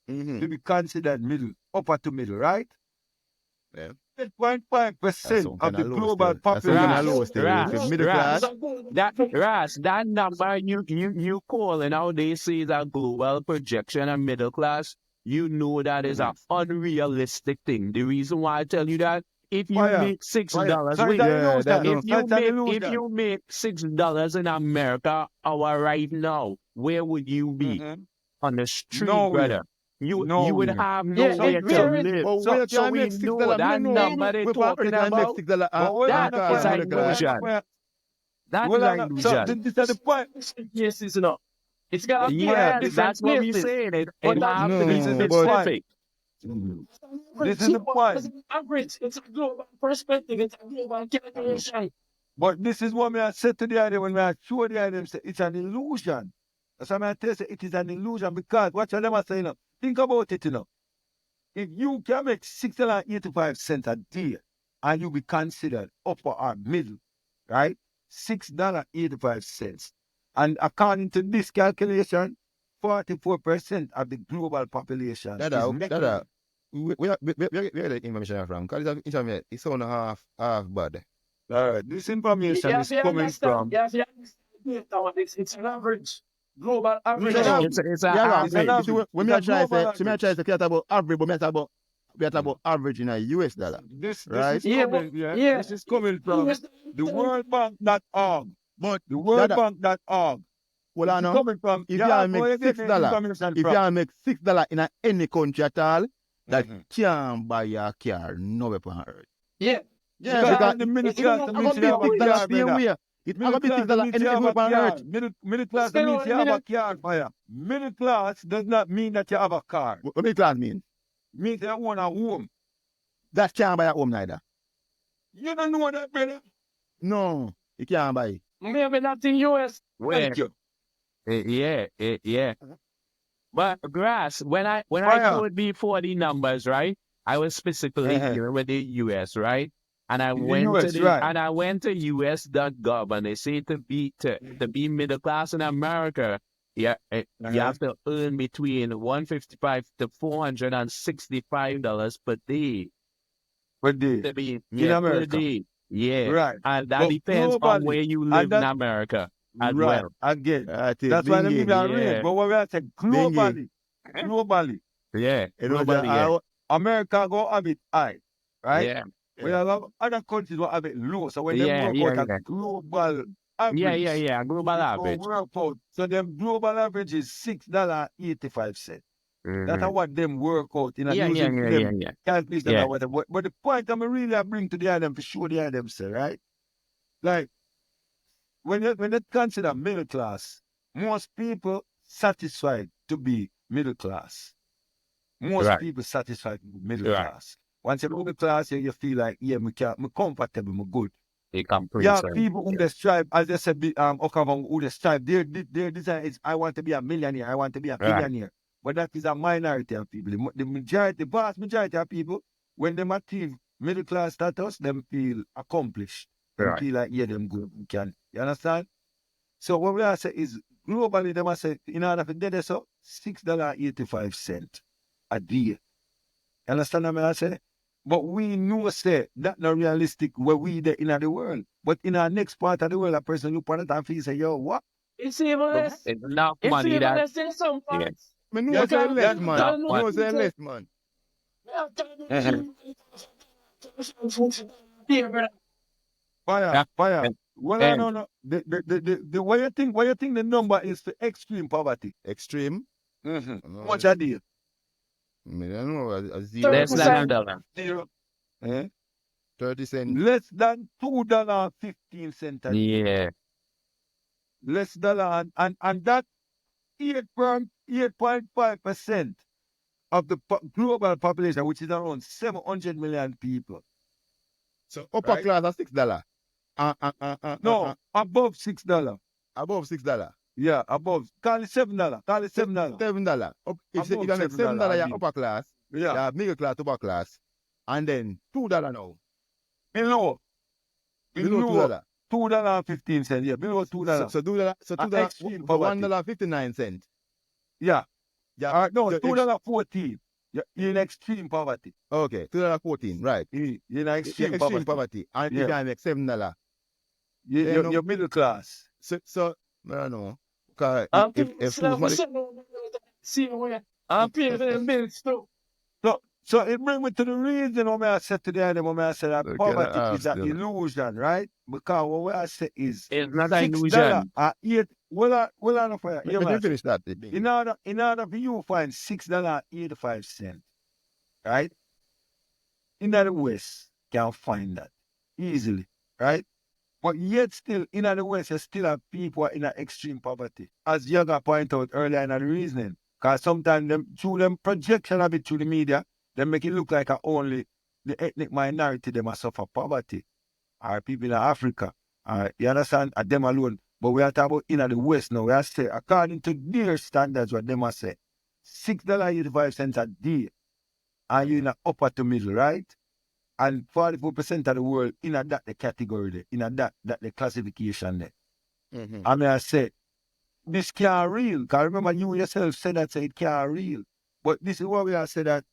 to be considered middle, upper to middle, right? Yeah. 8.5% of the global population. low still. If you're middle class, That number you calling out, they say is a global projection and middle class. You know that is an unrealistic thing. The reason why I tell you that, if you make $6, So wait, it's an illusion. if you make $6 in America, our right now, where would you be? On the street, Nowhere. brother. You would Nowhere. have Yeah, nowhere to live. but So, where so can we make know $6? that number they talking Make about. $6 That is an illusion. That is an So illusion. this is the point. Yes, it's not. It's got Yeah, different that's what we're places. saying. It But have to no, be but- specific. This is the point. Average. It's a global perspective. It's a global calculation. But this is what I said to the idea when I show the idea, say it's an illusion. That's why I tell you it is an illusion because what you never say now. Think about it, you know. If you can make $6.85 a day and you be considered upper or middle, right? $6.85. And according to this calculation, 44% of the global population is making where the information from? Because it's information, it's only half bad. this information is coming from. Yes, it's an average. Global average. No, It's It's an an average. average. When me It's a try global to average. say about average, but we are talking about average in a US dollar. This Right? is coming, this is coming from the worldbank.org. But The worldbank.org. well, I know. Coming from If you make $6 in any country at all, that can't buy a car nowhere on earth. Yeah. Yeah, because the middle it's class not means about you have a $6 car, same brother. way. It's Middle not class $6 means you have anywhere a on car. earth. Middle class means you have a car, fire. Middle class does not mean that you have a car. What middle class mean? Means you own a home. That can't buy a home neither. You don't know that, brother. No, you can't buy it. Maybe not in US. Where? Thank you. Yeah. But Grass, when I Fire. told before the numbers, right? I was specifically dealing with the US, right? And I went US, to right. and I went to US.gov and they say to be middle class in America, you have to earn between $155 to $465 per day. But the To be in America. per day. Yeah. Right. And that But depends on globally, where you and live in that- America as right. well. Again. That's That's why they mean that yeah. rate. But what we are saying globally. Globally. Yeah. You know, Globally, yeah. America go a bit high. Right? Yeah. We have other countries will have it low. So when they Yeah, work yeah, out yeah. a global average. Yeah. Global average. Work out. So them global average is $6.85. That's Mhm. what them work out in a Yeah. calculation Yeah. or whatever. But the point I'm really bring to the item to show the item, say, right? Like when you consider middle class, most people satisfied to be middle class. Most Right. people satisfied to be middle Right. class. Once you're middle class, you feel like, yeah, me comfortable, me good. They complete. Yeah, people who they strive, as they said, Okavon, who they strive, their desire is, I want to be a millionaire, I want to be a Right. billionaire. But that is a minority of people. The vast majority of people, when they achieve middle class status, them feel accomplished. They Right. feel like, yeah, them good, we can. You understand? So what we are saying is, globally, they must say, in order to do this, so $6.85 a day. You understand what I say? But we know, say, that's not realistic where we there in the world. But in our next part of the world, a person look on it and feel say, yo, what? It's even less. It's enough It's money even that less in some Yeah. parts. I know Yeah, say that- less, that- man. that- No say less, man. Fire. And- Well, and- no. The why you think the number is for extreme poverty? Extreme. Mm-hmm. No, Much a deal? I mean, I don't know, a zero. less than $1. Zero. Eh? 30 cents. Less than $2.15 a day. Yeah. Less dollar and that 8.5% of the global population, which is around 700 million people. So upper Right. class are $6. No, above $6. Above $6. Yeah, above. Call it $7. Call it $7. $7. If you Above make $7, I you're mean. upper class, Yeah. you're middle class, upper class, and then $2 now. Below. Below $2. $2.15. Yeah, below $2. So $2. So extreme $2. poverty. $1.59. Yeah. Yeah. No, $2.14. You're in extreme poverty. Okay, $2.14. Right. You're in extreme Extreme poverty. poverty. And if you make $7, You're middle class. so I don't know. Because I'm if food money, I'm paying for the bills too. So it brings me to the reason why I said today, when I said that Okay, poverty is an still. illusion, right? Because what I say is It's not an $6 illusion. or $8. Well, for you, let me finish that. in order for you to find $6.85, right? In the West, can find that easily, right? But yet still, in the West, you still have people in extreme poverty. As Yoga pointed out earlier in the reasoning, because sometimes through them projection of it through the media, they make it look like only the ethnic minority they must suffer poverty. Or people in Africa. You understand? Them alone. But we are talking about in the West now. We are saying, according to their standards, what they must say, $6.85 a day. And you're in the upper to middle, right? And 44% of the world in that the category there, in that the classification there. Mm-hmm. I mean, I say, this can't real. Because remember, you yourself said that it can't real. But this is what we are saying that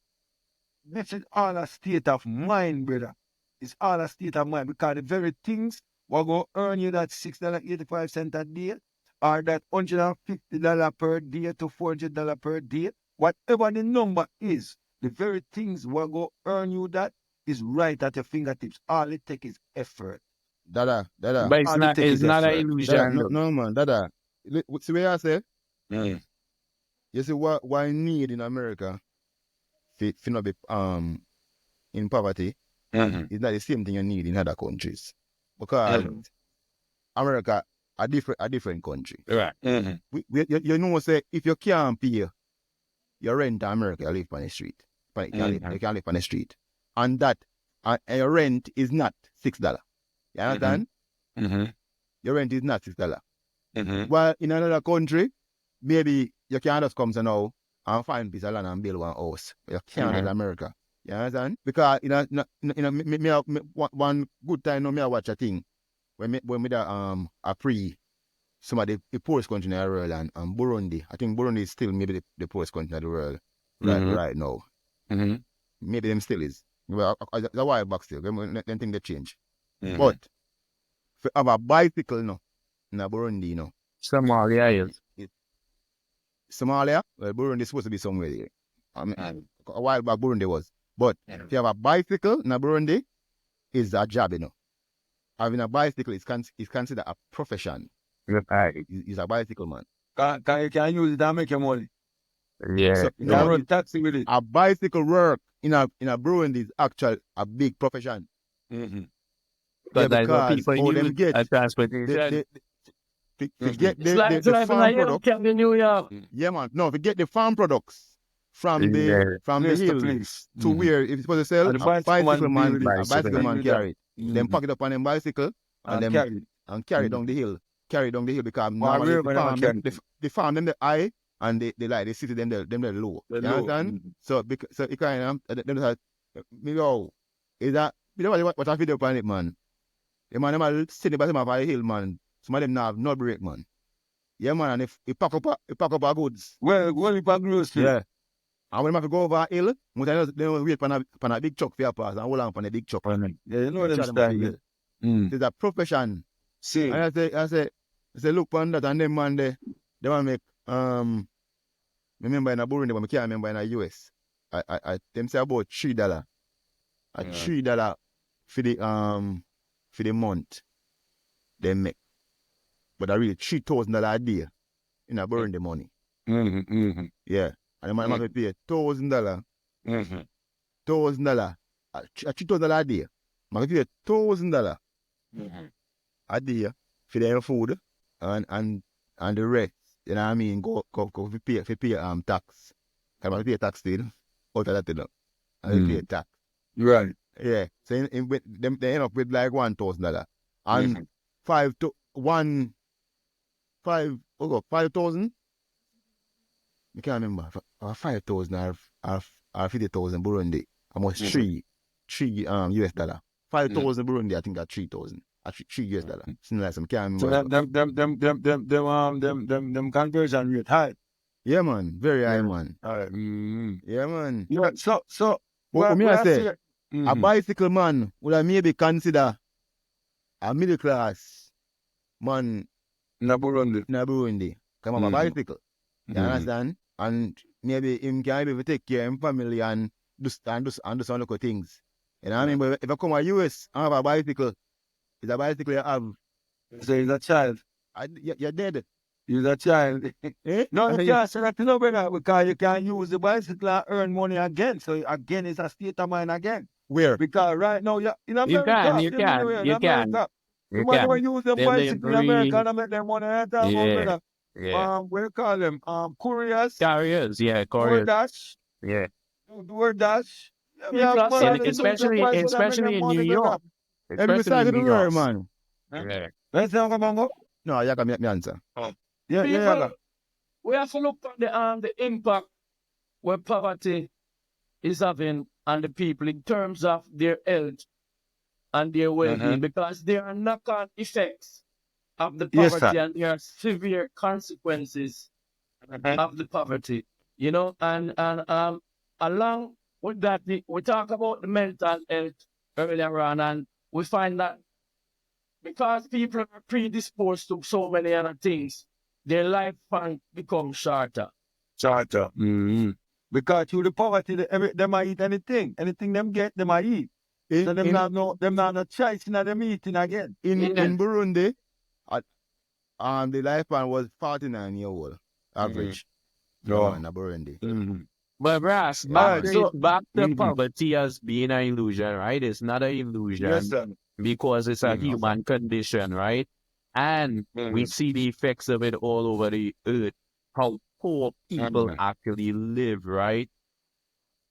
this is all a state of mind, brother. It's all a state of mind. Because the very things will go earn you that $6.85 a day, or that $150 per day to $400 per day, whatever the number is, the very things will go earn you that is right at your fingertips. All it takes is effort. Dada. But it's All it not, takes it's is not an effort. illusion. No, man, Dada. See what I say? Mm. You see what I need in America to not be in poverty is not the same thing you need in other countries. Because America a different country. Right. You know, say if you can't pay your rent in America, you live on the street. You can live on the street. And that your rent is not $6. You understand? Your rent is not $6. While in another country, maybe you can just come to now and find a piece of land and build one house. You can't in America. You understand? Because one good time now, I watch a thing when me a pre some of the poorest country in the world and Burundi. I think Burundi is still maybe the poorest country in the world right now. Maybe them still is. Well, that's why back still. Them think they change. But if you have a bicycle now in Burundi, Somalia is. Somalia, well, Burundi is supposed to be somewhere there. I mean, a while back Burundi was. But if you have a bicycle in Burundi, it's a job, Having a bicycle is considered a profession. He's a bicycle man. You can use it and make your money. Yeah. So, You can run taxi with it. a bicycle work in a Burundi is actually a big profession. But that's what because people all them use get as transportation. to get It's like the driving a farm products. Hellcat in New York. Yeah, man. No, to get the farm products from the Place to hill place. to where if it's supposed to sell, And the a bicycle man, build it. a bicycle man Build it. carry it. Then pack it up on them bicycle and carry it down the hill. Carry it down the hill because normally the farm them the high and they city them the low. You understand? So it kind of them say, is that what I video upon it, man? The man them sitting by the hill, man. Some of them now have no break, man. Yeah, man, and if he pack up our goods. Well, you pack grocery. Yeah. And when they have to go over a hill, they wait for a big truck for your pass and hold on for the big truck. Yeah, you know them style. It's a profession. See. And I say, look on that and them man they want to make remember in a Burundi, but I can't remember in a US. I them say about $3. $3 for the month they make. But I really $3,000 a day in a Burundi money. Yeah. And the man have to pay $1,000. $1,000. $3,000 a day. Man have to pay $1,000 a day for their food and the rest. You know what I mean? Go pay tax. Because man pay tax still. Out of that, And they pay tax. Right. Yeah. So they end up with like $1,000. and 5,000. I can't remember. 5,000 or 50,000 Burundi. Almost three US dollar. 5,000 Burundi, I think, at 3,000. At three US dollar. Something like some can't So remember. them conversion rate high. Yeah, man. Very high, man. All right. Yeah, man. Yeah. So What me I say? say? A bicycle man would I maybe consider a middle class man Na Burundi. in Burundi. Come have a bicycle. You understand? And maybe him can be able to take care of his family and do some local things. You know what I mean? But if I come to US and have a bicycle, it's a bicycle you have. So he's a child. You're dead. He's a child. Eh? No, you can't say that, brother, because you can use the bicycle and earn money again. So again, it's a state of mind again. Where? Because right now, in America, You can. You might use the bicycle in America and make them money at that brother. Yeah. What you call them? Couriers. Carriers, yeah, couriers. DoorDash. Yeah. DoorDash. Especially in New York. Every side of the world, man. Yeah. Let's talk about No, you can make me answer. Yeah. We have to look at the impact where poverty is having on the people in terms of their health and their well-being, because there are knock-on effects of the poverty, and there are severe consequences of the poverty. You know, and along with that, we talk about the mental health earlier on, and we find that because people are predisposed to so many other things, their lifespan becomes shorter. Because through the poverty, they might eat anything. Anything them get, they might eat. So them not no choice in them eating again. In Burundi, the lifespan was 49 years old, average. In Burundi. But Brass, back to poverty as being an illusion, right? It's not an illusion. Yes, sir. Because it's a human condition, right? And we see the effects of it all over the earth, how poor people actually live, right?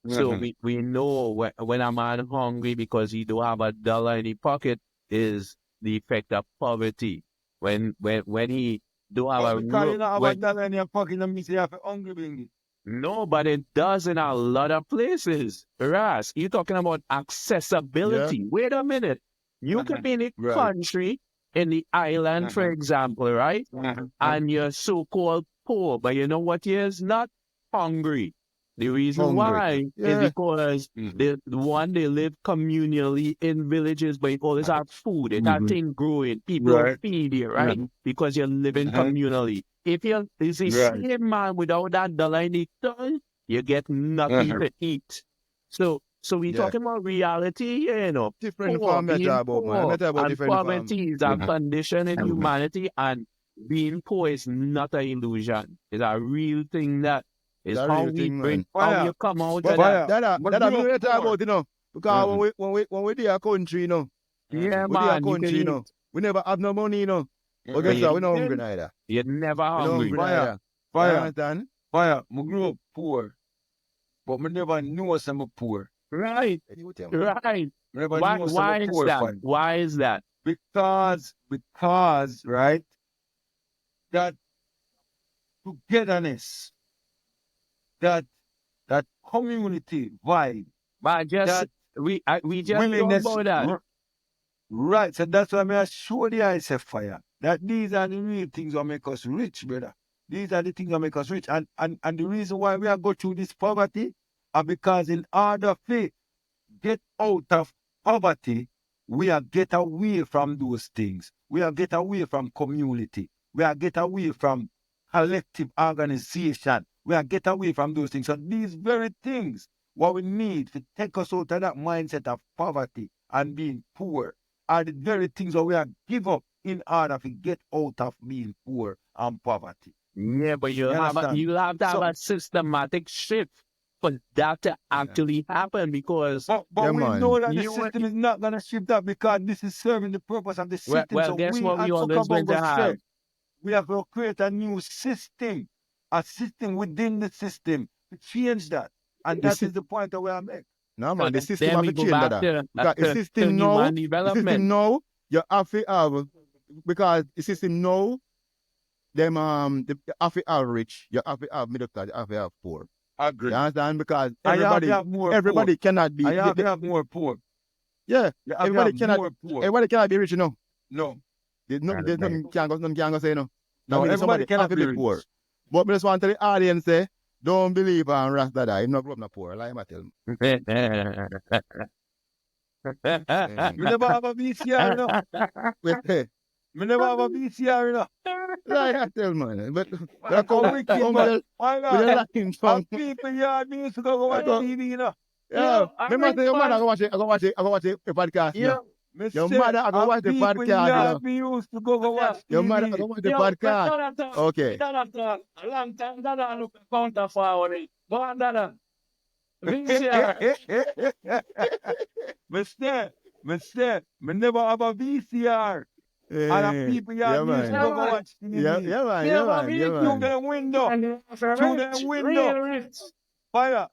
So we know when a man hungry because he don't have $1 in his pocket is the effect of poverty. When he don't have because you don't have $1 in your pocket, that means you have hungry being. No, but it does in a lot of places. Ras, you're talking about accessibility. Yeah. Wait a minute. You could be in a country, in the island, for example, right? And you're so-called poor, but you know what is not hungry. The reason why is because they live communally in villages, but it always have food. It have things growing. People feed you, right? Because you're living communally. If you're the same man without that $1 in the tongue, you get nothing to eat. So we talking about reality, you know. Different form of job, man. And poverty is a condition in humanity, and being poor is not an illusion. It's a real thing that is how we bring, how you come out of that. That's what we talk about, you know. Because when we do a country, you know. Yeah, man. Country, you know. We never have no money, you know. But guess what? We're not hungry neither. You're never hungry. Fire. I grew up poor, but I never knew I'm poor. Right. Why is that? Why is that? Because, right, that togetherness, that community vibe. But we just talk about that. Right, so that's why I show the eyes of fire. That these are the real things that make us rich, brother. These are the things that make us rich. And the reason why we are going through this poverty are because in order to get out of poverty, we are get away from those things. We are get away from community. We are get away from collective organization. We are get away from those things. So these very things, what we need to take us out of that mindset of poverty and being poor, are the very things that we are give up in order to get out of being poor and poverty. Yeah, but you have to have a systematic shift for that to actually happen, because but we know that the system is not going to shift that, because this is serving the purpose of the system. Well, guess what we always going to have? We have to create a new system, a system within the system to change that. And that is the point that we are making. No, man, the system have to change that. Because the system now, you have to have, because the system now, them the have to have rich, you have to have middle class, you have to have poor. Agree. You understand? Because And you have to everybody have more everybody poor. cannot be And you have to have more poor. yeah, You have everybody to have cannot more poor. everybody cannot be rich, you know. No. There's nothing can go say no. No, I mean, everybody somebody cannot have to be be rich. poor. But I just want to tell the audience, say, don't believe on Rasta that. Him not grow up not poor. Like I tell him. Me never have a VCR, you know. Like Me never have a VCR, you know. I tell man. But How come wicked, with but the why with the not? Latin How song. people yard me used to go watch go- TV, you know. Yeah, I remember mean, say your mother man, go watch it. I go watch the podcast yeah, now. Me Your say, mother I go how watch the people podcast, you know. yard me used to go watch Your mother I TV. go watch the yo, but podcast. Dada, Okay. Dada, a long time, Dada look counter forward. Go on, Dada. VCR. Me say, me never have a VCR. And the people yard me used to man. go watch Yeah, TV. yeah, man. Yeah, Yeah, but man. me Yeah, think Through man. the window. And Through the window. real rich. Fire.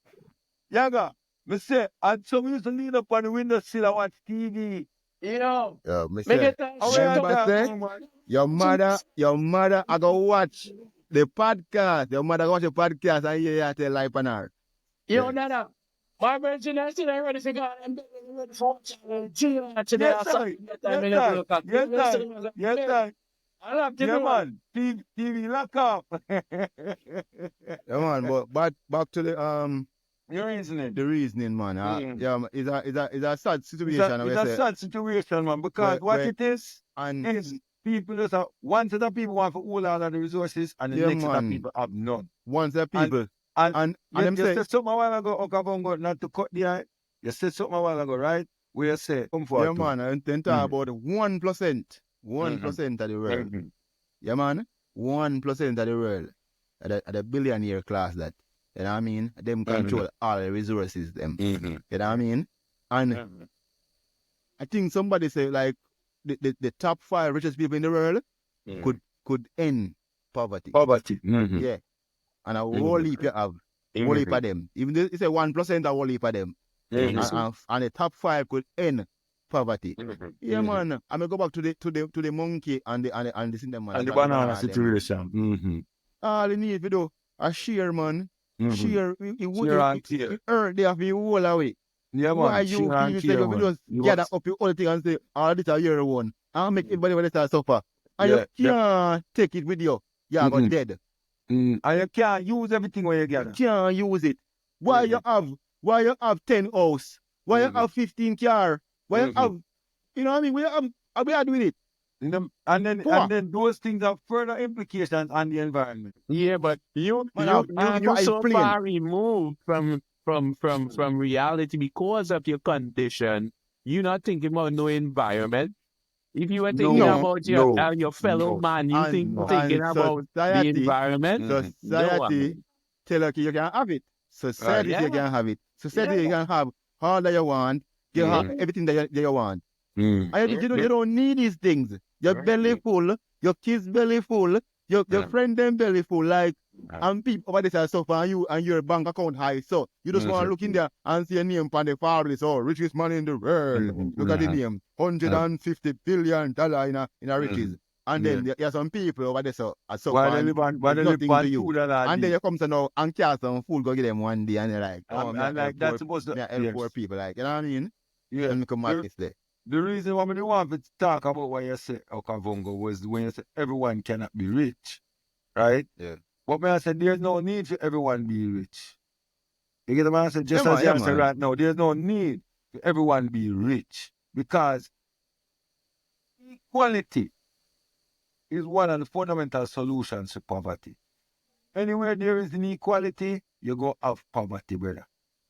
Yaga. Me say, and so we used to lean up on the window sill and watch TV. You know, Yeah, me make say. it a How shit we Remember up. say, man? your mother I go watch the podcast. Your mother go watch the podcast and you tell life on her. Yo, Yeah. Dada, my virgin is still ready to go and be ready for Gina today. Yes, sir. Yes, sir. Yes, sir. I love you, Yeah, man. man. TV lock up. Yeah, man, but back to the Your reasoning. the reasoning, man. Yeah, man, it's a sad It's situation. I a say. sad situation, man, because what Where- it is And people just have, one set of people want to hold all of the resources and the Yeah, next set of man. people have none. once the people And them you say, said something a while ago, Okabongo, not to cut the eye. You said something a while ago, right? Where you say, come forward. yeah, man, and then talk about 1%, 1% of the world. Yeah, man, 1% of the world, at the billionaire class that, you know what I mean? Them control all the resources, them. You know what I mean? And I think somebody say, like, the top 5 richest people in the world could end poverty. Poverty. Yeah. And a whole heap you have, whole heap of them. Even though it's a 1%, a whole heap of them. And the top 5 could end poverty. Yeah, man. I'm gonna go back to the monkey and the cinnamon And the banana situation. All you need to do a share, man. Share. Share and care. You earn there for you all away. Yeah, man. Why you Share and say care, you man. just gather up your whole thing and say, all this are your one. I'll make everybody want to suffer. And you can't take it with you. You're going dead. And you can't use everything when you gather. You can't use it. Why you have 10 house? Why you have 15 car? Why you have, you know what I mean? We are doing it. And then those things have further implications on the environment. Yeah, but you you so explain. far removed from reality because of your condition. You're not thinking about no environment. If you were thinking about your fellow man, you thinking about the environment. Society tell you you can have it. Society you can have it. Society you can have all that you want. You have everything that you want. And you don't need these things. Your belly full, your kids belly full, your friend them belly full, like, and people over there suffer and you and your bank account high. So you just want to look in there and see a name on the Forbes, oh, richest man in the world. Look at the name, $150 billion in a riches. And then there are some people over there so nothing to you. And then you come to know and cast some fool go get them one day and they're like, oh, and like that's supposed to help poor people, like, you know what I mean? Yeah. And come at this day. The reason why we want to talk about what you said, Okavongo, was when you said everyone cannot be rich, right? Yeah. But when I said there's no need for everyone to be rich. You get the man? I said, just as you said right now, there's no need for everyone to be rich because equality is one of the fundamental solutions to poverty. Anywhere there is inequality, you go have poverty, brother.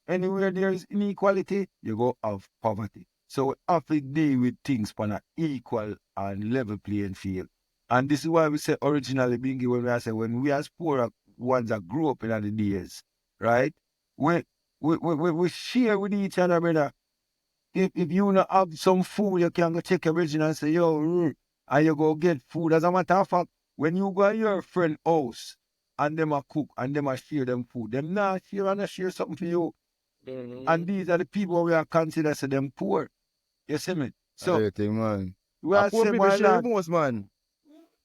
Anywhere there is inequality, you go have poverty. So we have to deal with things on an equal and level playing field. And this is why we say originally, Bingy, when we as poor ones that grew up in the days, right? We share with each other, brother. If you not have some food, you can go check your original and say, yo, and you go get food. As a matter of fact, when you go to your friend's house and them a cook and them a share them food, them not share and share something for you. And these are the people we are considered as them poor. You see me? So Everything, man. We And are poor saying people why share the not? most, man.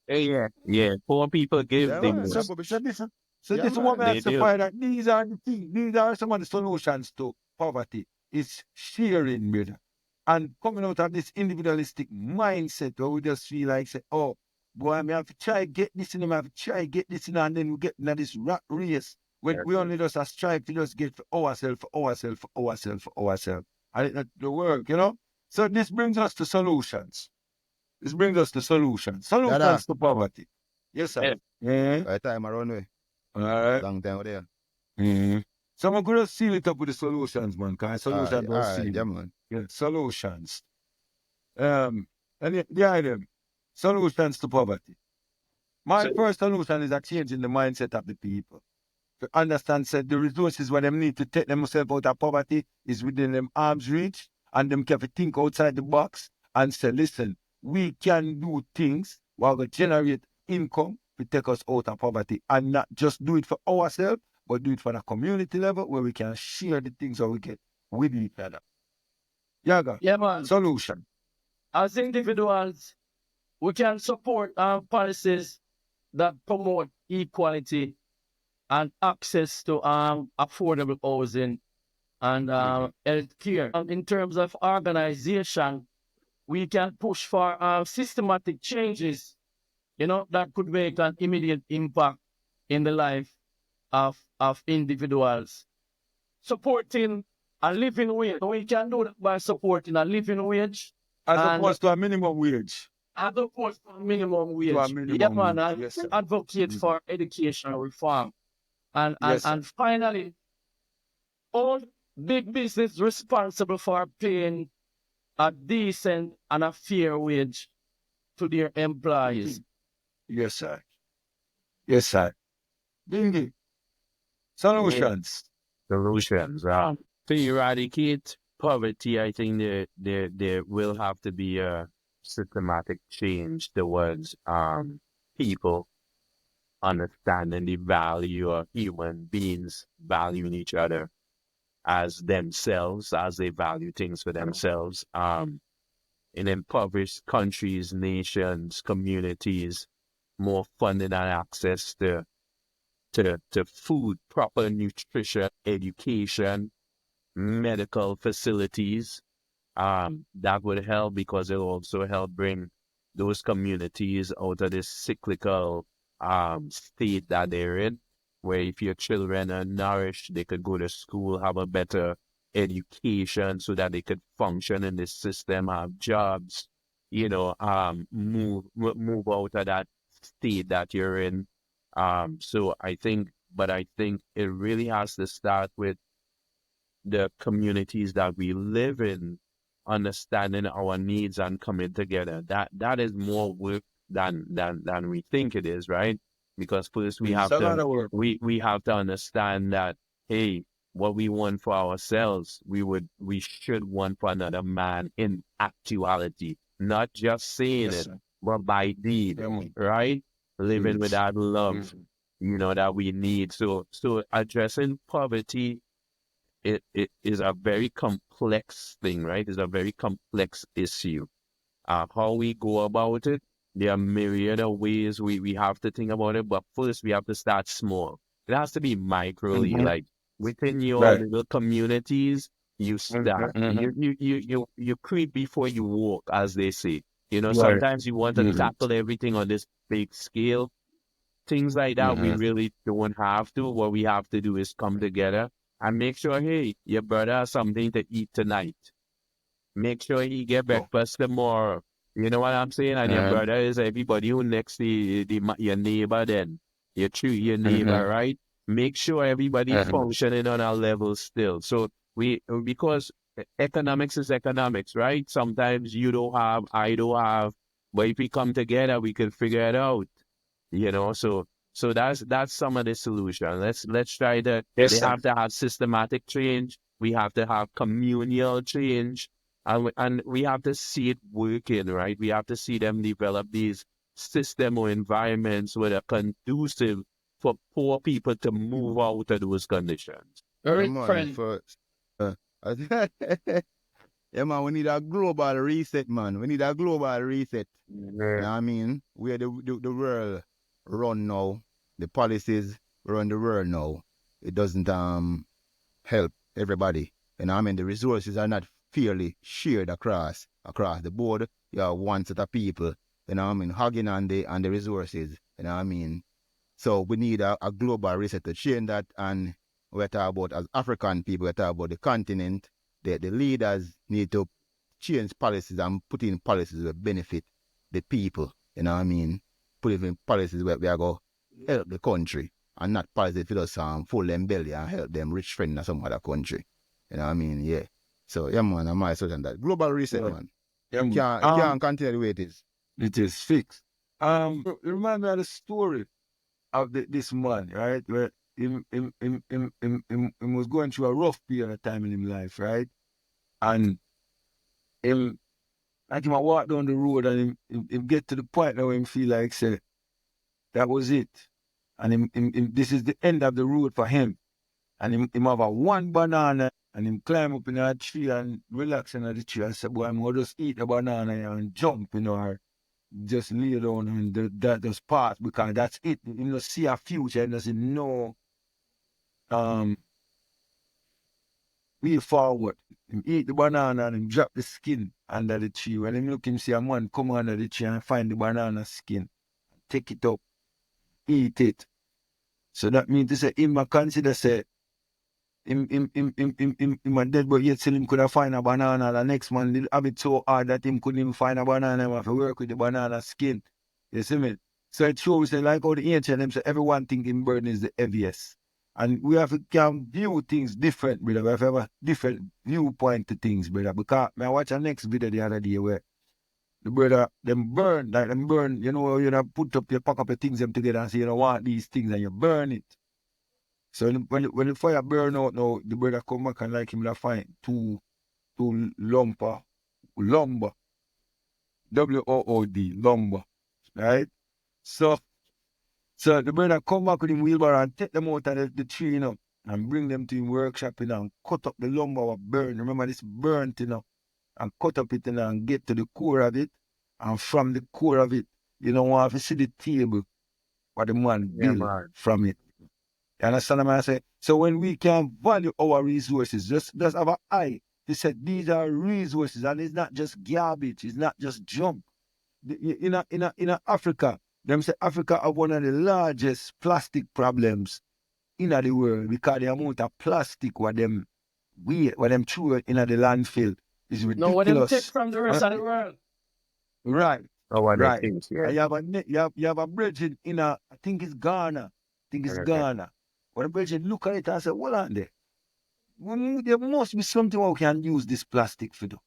Yeah. Poor people give Yeah, the man. most. So Yeah, this is what we man. have They to do. find out. These are the things, these are some of the solutions to poverty. It's sharing, brother. And coming out of this individualistic mindset where we just feel like say, oh, boy, I have to try get this in, I have to try get this in, and then we get into this rat race when we only just strive to just get for ourselves, for ourselves, for ourselves, for ourselves. And it's not the work, you know? So this brings us to solutions. This brings us to solutions. Dada, Solutions to poverty. Yes, sir. Yeah. Yeah. by the time I run away. All right. Long time there. So I'm going to seal it up with the solutions, man, because solutions All are right, yeah, sealed. man. Yeah, solutions. And the item, solutions to poverty. My So, first solution is a change in the mindset of the people. To understand that the resources where them need to take themselves out of poverty is within them arm's reach, and them have to think outside the box and say, listen, we can do things while we generate income to take us out of poverty, and not just do it for ourselves, but do it for the community level where we can share the things that we get with each other. Yaga, Yeah, man. solution. As individuals, we can support policies that promote equality and access to affordable housing and health care. In terms of organization, we can push for systematic changes, that could make an immediate impact in the life of individuals. Supporting a living wage. We can do that by supporting a living wage As and opposed to a minimum wage. as opposed to a minimum wage. To a Yeah, minimum man, wage. and Yes, sir. advocate for education reform. And, and, Yes, sir. and finally, all big business responsible for paying a decent and a fair wage to their employees. Yes, sir. Yes, sir. Dingy. Solutions. solutions. To eradicate poverty, I think there will have to be a systematic change towards people understanding the value of human beings valuing each other as themselves, as they value things for themselves. In impoverished countries, nations, communities, more funding and access to food, proper nutrition, education, medical facilities. That would help because it will also help bring those communities out of this cyclical state that they're in, where if your children are nourished, they could go to school, have a better education so that they could function in this system, have jobs, move out of that state that you're in. But I think it really has to start with the communities that we live in, understanding our needs and coming together. That is more work than we think it is, right? Because first we It's have a lot to of work. we have to understand that, hey, what we want for ourselves, we should want for another man in actuality, not just saying Yes, it, sir. but by deed, Yeah, man. right? Living with that love, that we need. So addressing poverty, it is a very complex thing, right? It's a very complex issue. How we go about it, there are myriad of ways we have to think about it, but first we have to start small. It has to be microly, like within your Right. little communities, you start. You creep before you walk, as they say. Right. Sometimes you want to tackle everything on this big scale. Things like that, we really don't have to. What we have to do is come together and make sure, hey, your brother has something to eat tonight. Make sure he get Oh. breakfast tomorrow. You know what I'm saying? And your brother is everybody who next to your neighbor then. Your neighbor, right? Make sure everybody functioning on our level still. So because economics is economics, right? Sometimes you don't have, I don't have, but if we come together, we can figure it out. So that's some of the solution. Let's try to. Yes, They sir. have to have systematic change. We have to have communal change, and we have to see it working, right? We have to see them develop these system or environments that are conducive for poor people to move out of those conditions. Yeah, Very man. friend. For I think Yeah, man, we need a global reset, man. We need a global reset. You know what Yeah. I mean? Where the world run now, the policies run the world now. It doesn't help everybody. You know what I mean? The resources are not fairly shared across the board. You have one set of people, you know what I mean, hugging on the resources. You know what I mean? So we need a global reset to change that, and we're talking about as African people, we're talking about the continent. The leaders need to change policies and put in policies that benefit the people. You know what I mean? Put in policies where we are going to help the country, and not policies that just full them belly and help them rich friend in some other country. You know what I mean? Yeah. So yeah, man, I'm my certain that global reset, Yeah. man. Yeah, man. It can't continue the way it is. It is fixed. Remind me of the story of this man, right? Where him was going through a rough period of time in his life, right? And him, like him, I walk down the road and him get to the point where him feel like say that was it, and him this is the end of the road for him, and him have a one banana and him climb up in a tree and relax in the tree and say, boy, I'm gonna just eat the banana and jump, or just lay down and that just pass because that's it. You know, see a future and doesn't know way forward. Him eat the banana and him drop the skin under the tree. When him look him see a man come under the tree and find the banana skin, take it up, eat it. So that means to say him a consider say him a dead, but yet still him could have find a banana. The next man did have it so hard that him couldn't even find a banana. Him have to work with the banana skin. You see me? So it shows like how the ancient them say everyone thinking burden is the heaviest. And we have to can view things different, brother. We have to have a different viewpoint to things, brother. Because I watch a next video the other day where the brother them burn, you know, put up your pack up your things them together and say you don't want these things and you burn it. So when the fire burn out now, the brother come back and like him to find two lumber, WOOD, lumber, right? So the brother come back with him wheelbarrow and take them out of the tree, and bring them to him workshop, and cut up the lumber or burn. Remember this burnt, and cut up it, and get to the core of it. And from the core of it, you know, want to see the table what the man build from it. You understand what I say? So when we can value our resources, just have an eye. He said these are resources, and it's not just garbage, it's not just junk. In Africa, them say Africa have one of the largest plastic problems in the world because the amount of plastic what them throw in the landfill is ridiculous. No, what them take from the rest of the world. Right. Oh, what Right. they think, yeah. And you have a bridge in I think it's Ghana. Ghana. When the bridge look at it and say, hold on there. There must be something we can use this plastic for do.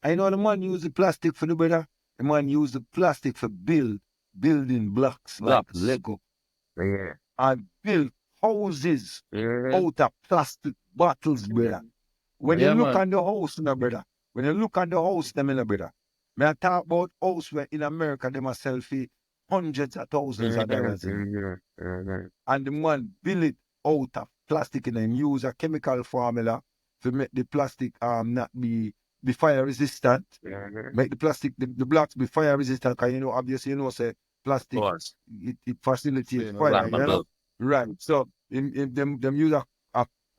I know the man use the plastic for the brother. The man use the plastic for building blocks like Lego. Yeah. And build houses out of plastic bottles, brother. When you look at the house, brother. When you look at the house, brother. May I talk about house where in America they must sell for hundreds of thousands of dollars. And the man build it out of plastic and then use a chemical formula to make the plastic not be fire resistant. Make the plastic the blocks be fire resistant because obviously say plastic it facilitates fire. You know? Right. So them use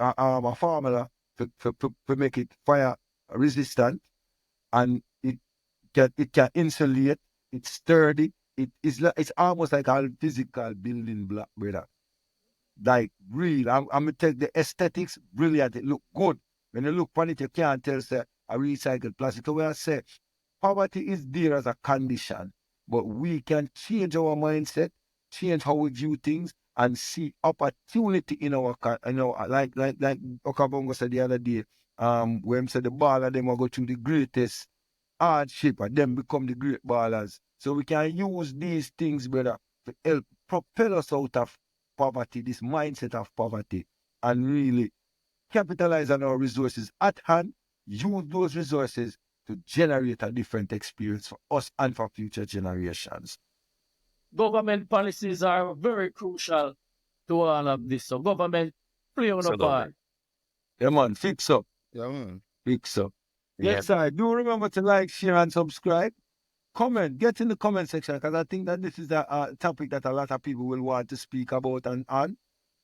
a formula to make it fire resistant, and it can insulate, it's sturdy, it's almost like a physical building block, brother. Like real. I'm gonna take the aesthetics, brilliant, it look good. When you look on it, you can't tell say a recycled plastic. So when I say poverty is there as a condition, but we can change our mindset, change how we view things, and see opportunity in our like Okabongo said the other day, when he said the baller them will go through the greatest hardship and then become the great ballers. So we can use these things, brother, to help propel us out of poverty, this mindset of poverty, and really capitalize on our resources at hand, use those resources to generate a different experience for us and for future generations. Government policies are very crucial to all of this. So government play on a part. Yeah, man, fix up. Yeah, man. Fix up. Yes, sir. Do remember to like, share, and subscribe. Comment. Get in the comment section because I think that this is a topic that a lot of people will want to speak about and on.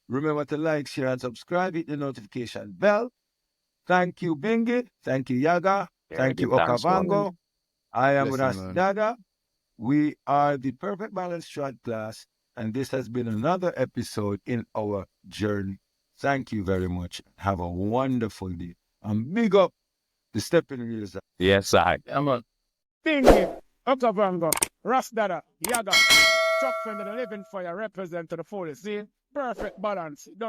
Remember to like, share, and subscribe. Hit the notification bell. Thank you, Bingi. Thank you, Yaga. Thank you, Thanks, brother. Okavango. I am Blessing, Ras man. Dada. We are the Perfect Balance Trod Class, and this has been another episode in our journey. Thank you very much. Have a wonderful day. And big up the Stepping Wheels. Yes, I. Yeah, man. Bingy, Okavango, Rasdada, Yaga, Chuck Friend, the Living Fire represent to the fullest. See, perfect balance. Done.